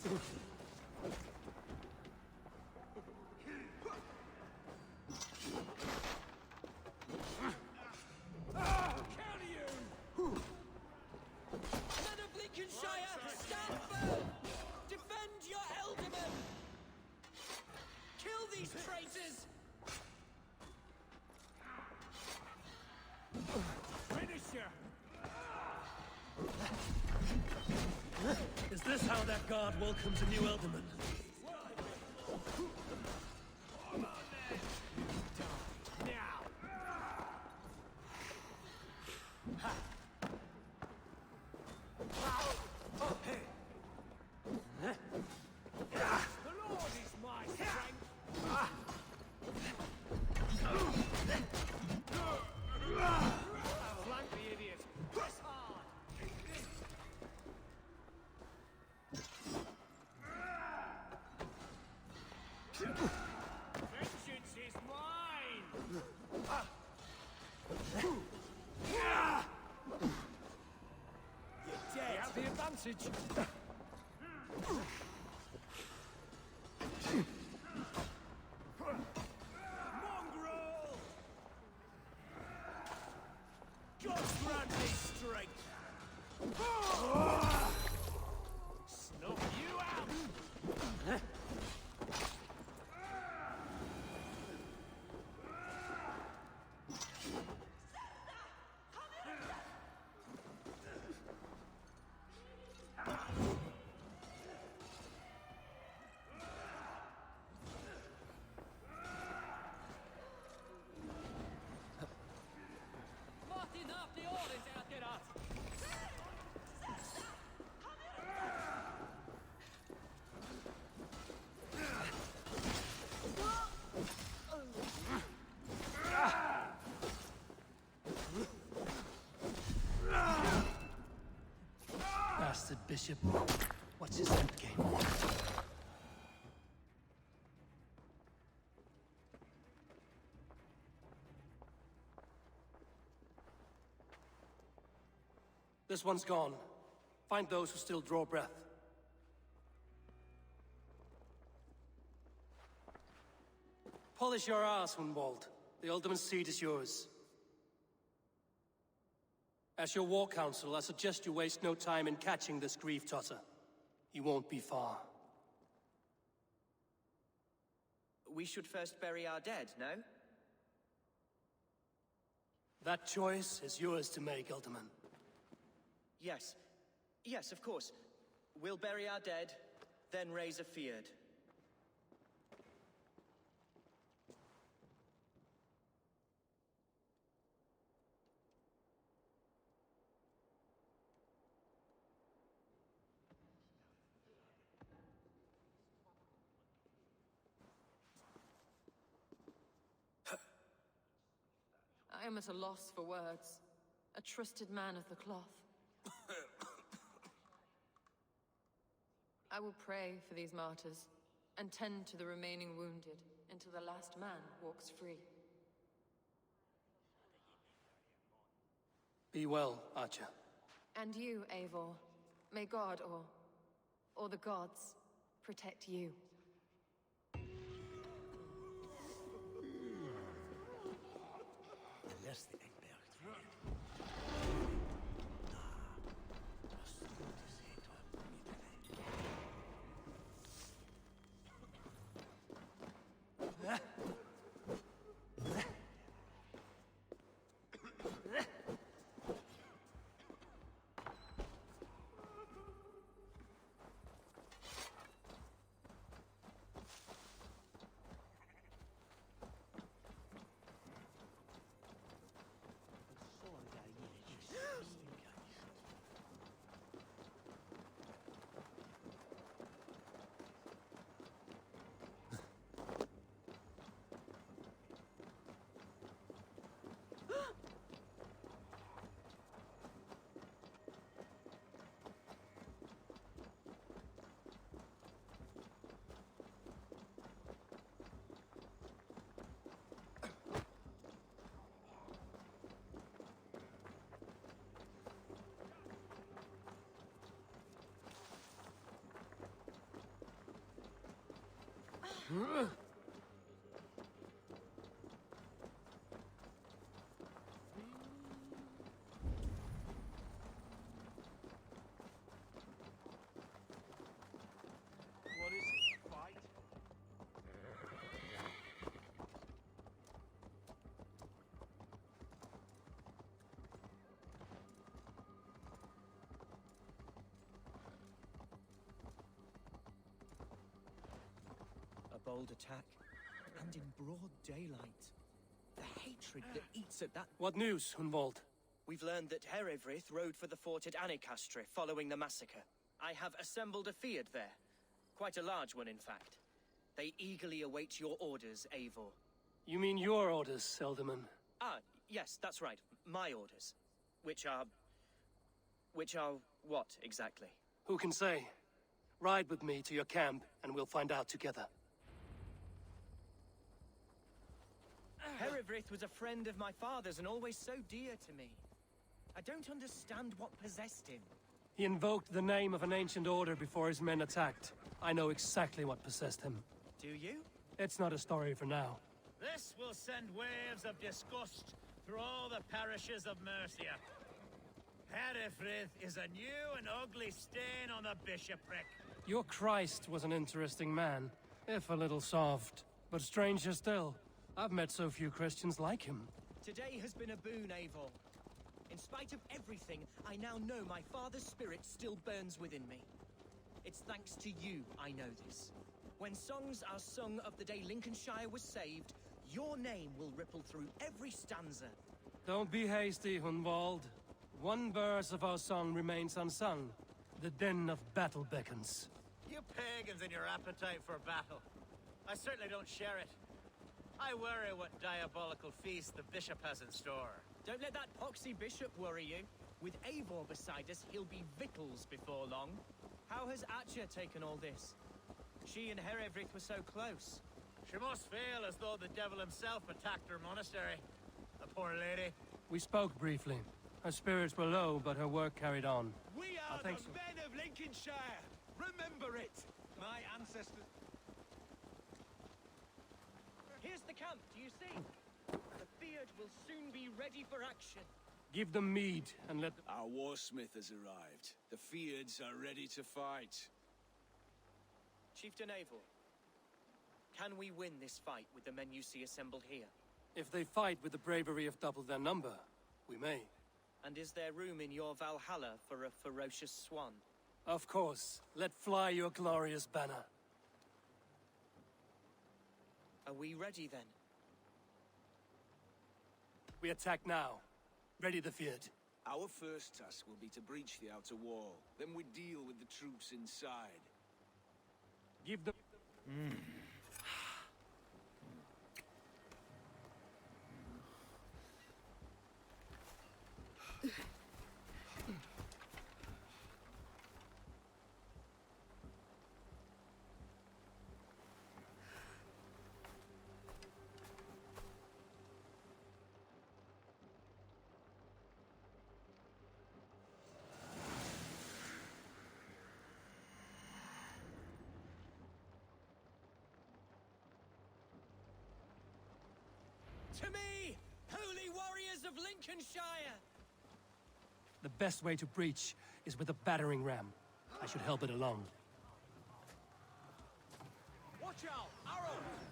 Counter you! Men of Lincolnshire, stand firm! Defend your ealdorman! Kill these traitors! Finish her! Is this how that guard welcomes a new Elderman? The Lord is my strength! Flank the idiot! Press hard! Vengeance is mine! You're dead! You have the advantage! Mongrel! God grant me strength! Snuff you out! Martin up the orders out get us! Bastard bishop. What's his end game? This one's gone. Find those who still draw breath. Polish your ass, Hunwald. The Alderman's seat is yours. As your war council, I suggest you waste no time in catching this grief-totter. He won't be far. We should first bury our dead, no? That choice is yours to make, Alderman. Yes. Yes, of course. We'll bury our dead, then raise a feared. I am at a loss for words. A trusted man of the cloth. I will pray for these martyrs, and tend to the remaining wounded, until the last man walks free. Be well, Archer. And you, Eivor. May God, or the gods, protect you. What is it? Fight? A bold attack, and in broad daylight. The hatred that eats at that... What news, Hunwald? We've learned that Herewrith rode for the fort at Annikastre following the massacre. I have assembled a Field there. Quite a large one, in fact. They eagerly await your orders, Eivor. You mean your orders, Elderman? Ah, yes, that's right. My orders. Which are what, exactly? Who can say? Ride with me to your camp, and we'll find out together. Herewrith was a friend of my father's and always so dear to me. I don't understand what possessed him. He invoked the name of an ancient order before his men attacked. I know exactly what possessed him. Do you? It's not a story for now. This will send waves of disgust through all the parishes of Mercia. Herefrith is a new and ugly stain on the bishopric. Your Christ was an interesting man, if a little soft. But stranger still, I've met so few Christians like him. Today has been a boon, Eivor. In spite of everything, I now know my father's spirit still burns within me. It's thanks to you I know this. When songs are sung of the day Lincolnshire was saved, your name will ripple through every stanza. Don't be hasty, Hunwald. One verse of our song remains unsung. The din of battle beckons. You pagans and your appetite for battle. I certainly don't share it. I worry what diabolical feast the bishop has in store. Don't let that poxy bishop worry you. With Eivor beside us, he'll be victuals before long. How has Atcha taken all this? She and Herewrith were so close. She must feel as though the devil himself attacked her monastery. The poor lady. We spoke briefly. Her spirits were low, but her work carried on. We are the men of Lincolnshire! Remember it! My ancestors... Here's the camp, do you see? The Beard will soon be ready for action. Give them mead, and let them... Our warsmith has arrived. The Fields are ready to fight. Chieftain Eivor, can we win this fight with the men you see assembled here? If they fight with the bravery of double their number, we may. And is there room in your Valhalla for a ferocious swan? Of course. Let fly your glorious banner. Are we ready then? We attack now. Ready the Field. Our first task will be to breach the outer wall. Then we deal with the troops inside. Give them... To me, holy warriors of Lincolnshire! The best way to breach is with a battering ram. I should help it along. Watch out! Arrows!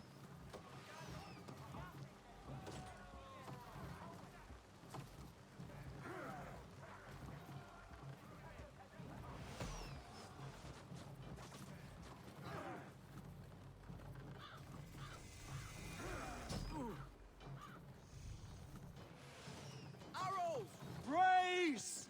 Arrows! Brace!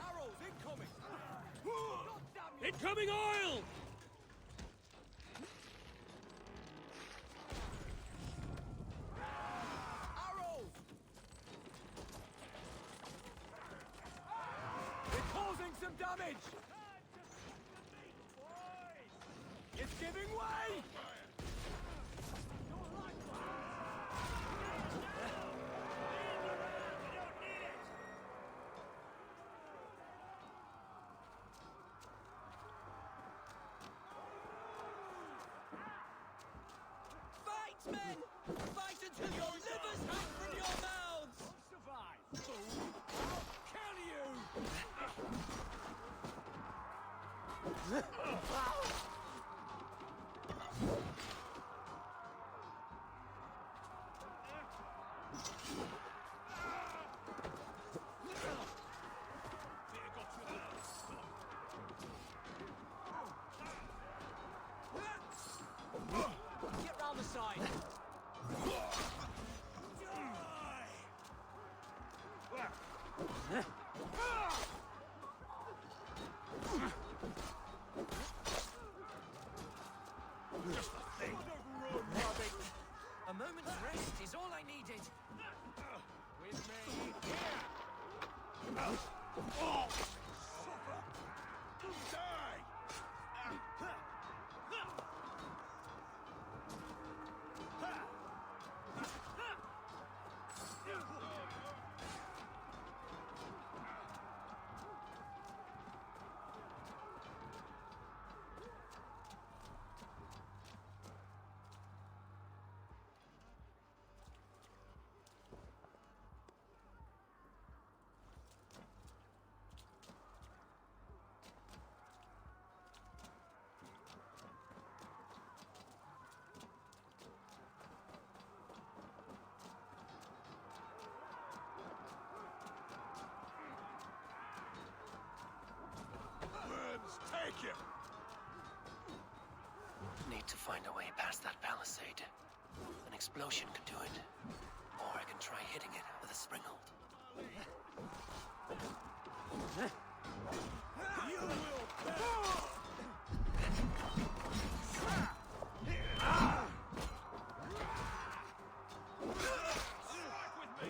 Arrows incoming! Incoming oil! Arrows! It's causing some damage! It's giving way! Fight, men! Fight until your livers hang from your mouths! Survive! I'll kill you! Get round the side! Just the thing! A moment's rest is all I needed. With me, here! Suffer! Die! Take him! Need to find a way past that palisade. An explosion could do it. Or I can try hitting it with a springald. You will pay! Strike with me!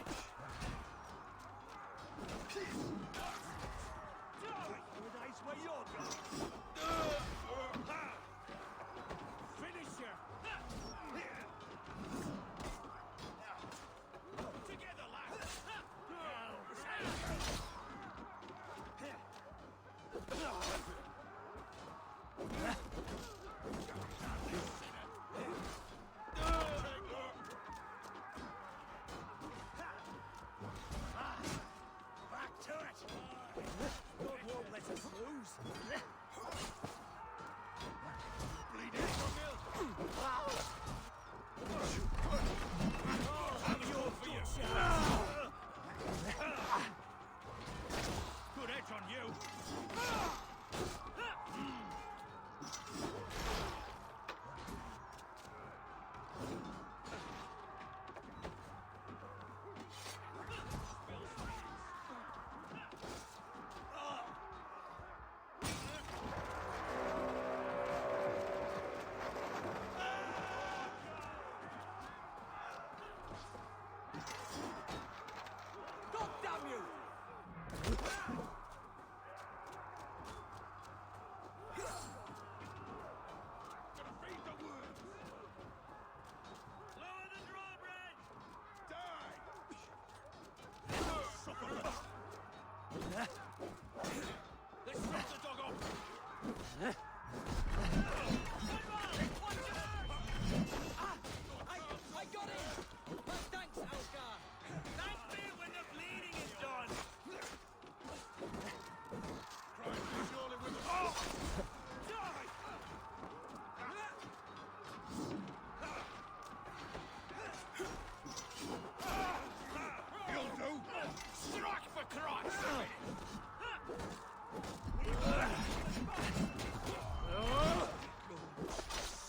Paradise where you're going! Finisher! Together, lads! Back to it! God won't let us lose! Bleeding from have your for you! Good edge on you! God damn you! I got it! Thanks, Algar! Nice bit when the bleeding is done! Surely with the... You'll do! Strike for Christ's sake!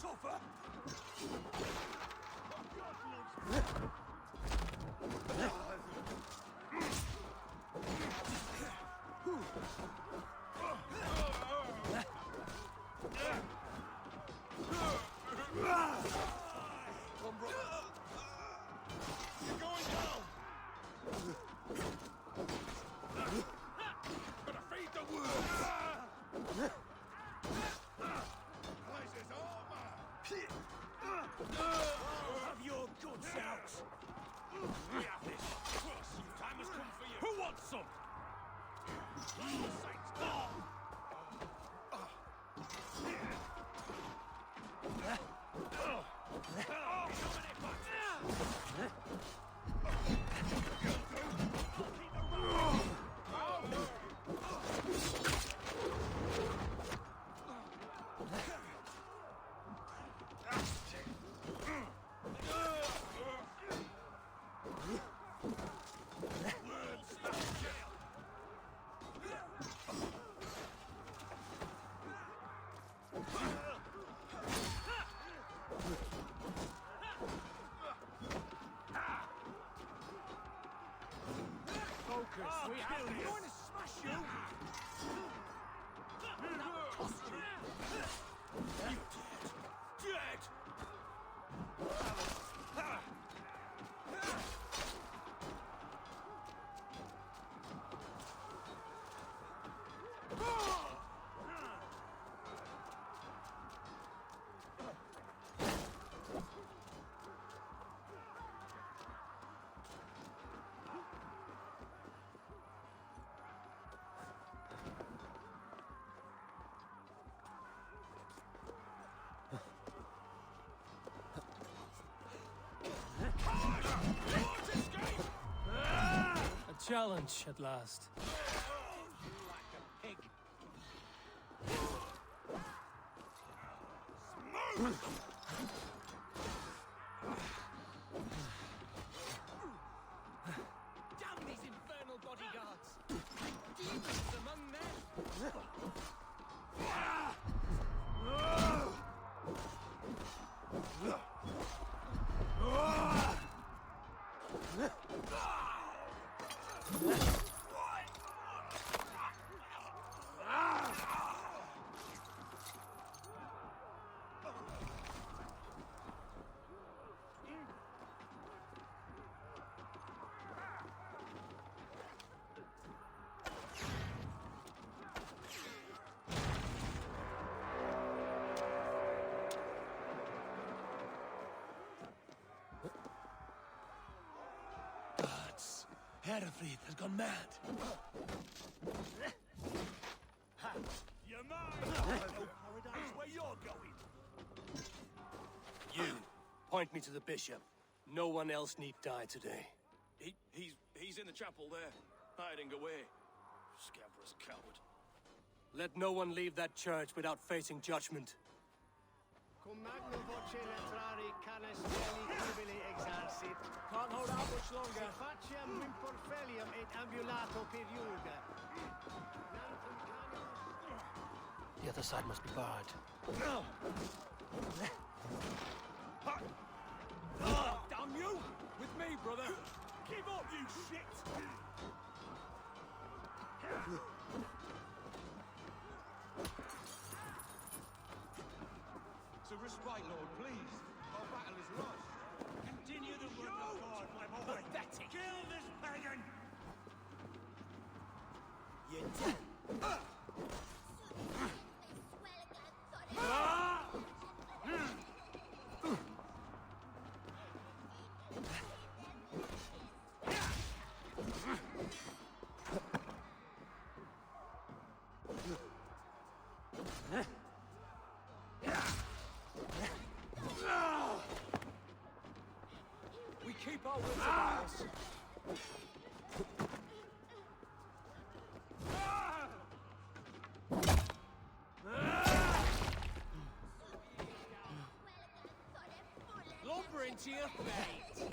Suffer! You're going down! Gotta feed the wolves! Place is all mine! Have your goods out! We have this. Time has come for you. Who wants some? Focus! We have to... going to smash you! Dead! A challenge at last. Damn these infernal bodyguards! Demons among men! Herefrith has gone mad. You're mine! No paradise where you're going. You, point me to the bishop. No one else need die today. He's in the chapel there, hiding away. Scabrous coward. Let no one leave that church without facing judgment. Cum magnum voce latrari canes veli cubili exarsit. Can't hold out much longer. Faciem imporfelium et ambulato periurga. The other side must be barred. Damn you! With me, brother! Give up, you shit! So respite, Lord, please. Our battle is lost. Continue the work of God, my boy. Pathetic! Kill this pagan! You're dead. wits about us. Lumber into your fate!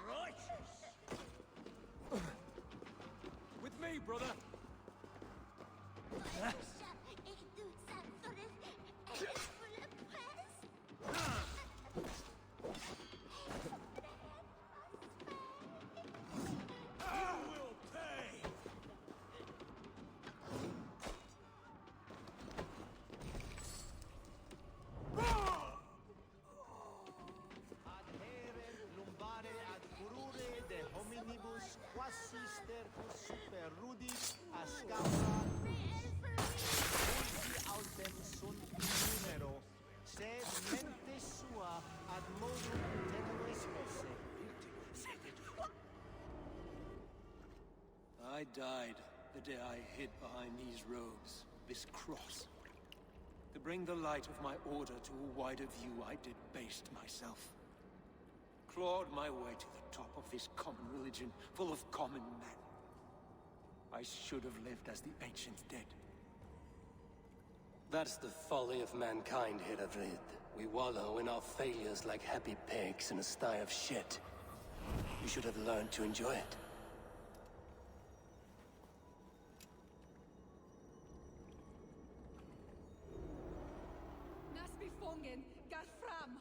Right! With me, brother! Super rudis ascaura multi autem sunt numero, sed mente sua ad modum tenue spesse. I died the day I hid behind these robes, this cross. To bring the light of my order to a wider view, I did baste myself. Clawed my way to the top of this common religion, full of common men. I should have lived as the ancients did. That's the folly of mankind, Hiravrid. We wallow in our failures like happy pigs in a sty of shit. You should have learned to enjoy it. Nasbifongen, gar fram!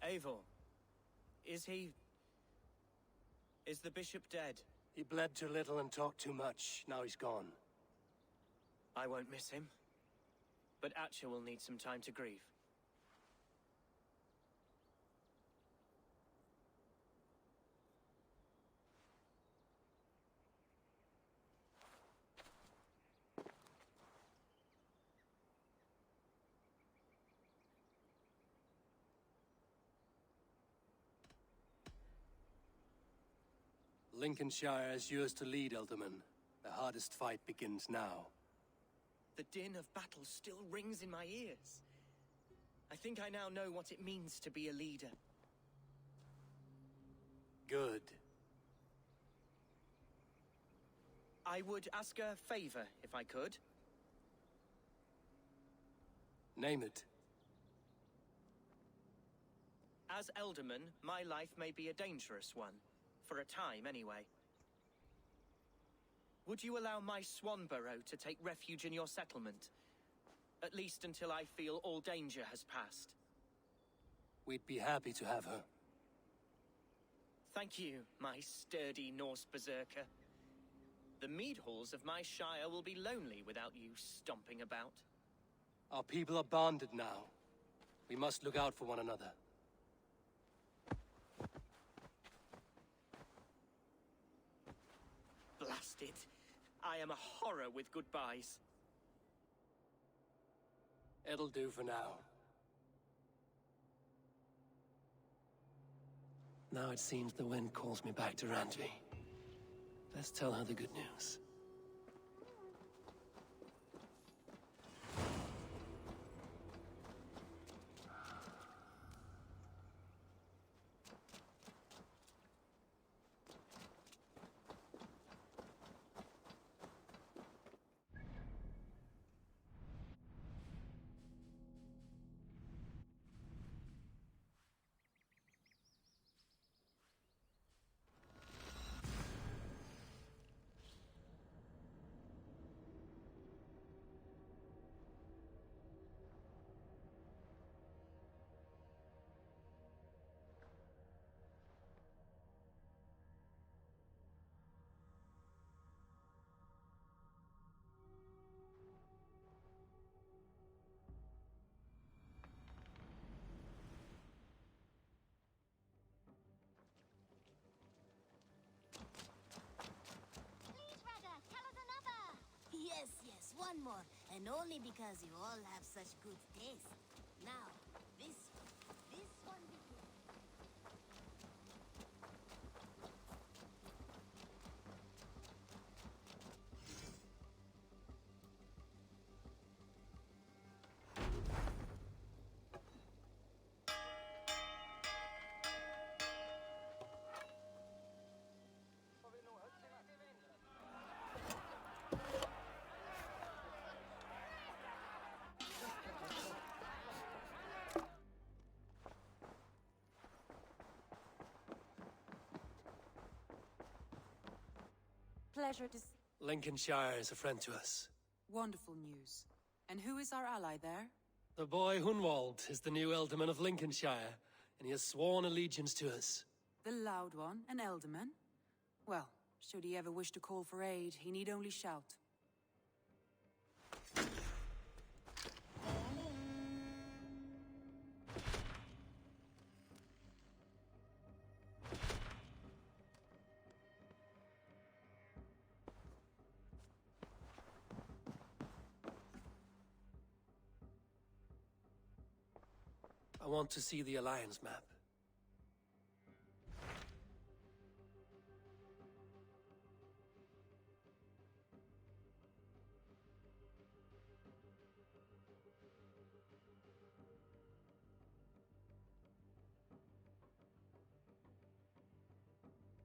Eivor, is the bishop dead? He bled too little and talked too much. Now he's gone. I won't miss him. But Atcha will need some time to grieve. Lincolnshire is yours to lead, Elderman. The hardest fight begins now. The din of battle still rings in my ears. I think I now know what it means to be a leader. Good. I would ask a favor, if I could. Name it. As Elderman, my life may be a dangerous one. For a time, anyway. Would you allow my Swanborough to take refuge in your settlement? At least until I feel all danger has passed. We'd be happy to have her. Thank you, my sturdy Norse berserker. The mead halls of my shire will be lonely without you stomping about. Our people are bonded now. We must look out for one another. lost it. I am a horror with goodbyes. It'll do for now. Now it seems the wind calls me back to Randvi. Let's tell her the good news. Yes, one more. And only because you all have such good taste. Now, this one begins. Pleasure to see. Lincolnshire is a friend to us. Wonderful news. And who is our ally there? The boy Hunwald is the new Ealdorman of Lincolnshire, and he has sworn allegiance to us. The Loud One, an Ealdorman? Well, should he ever wish to call for aid, he need only shout. I want to see the Alliance map.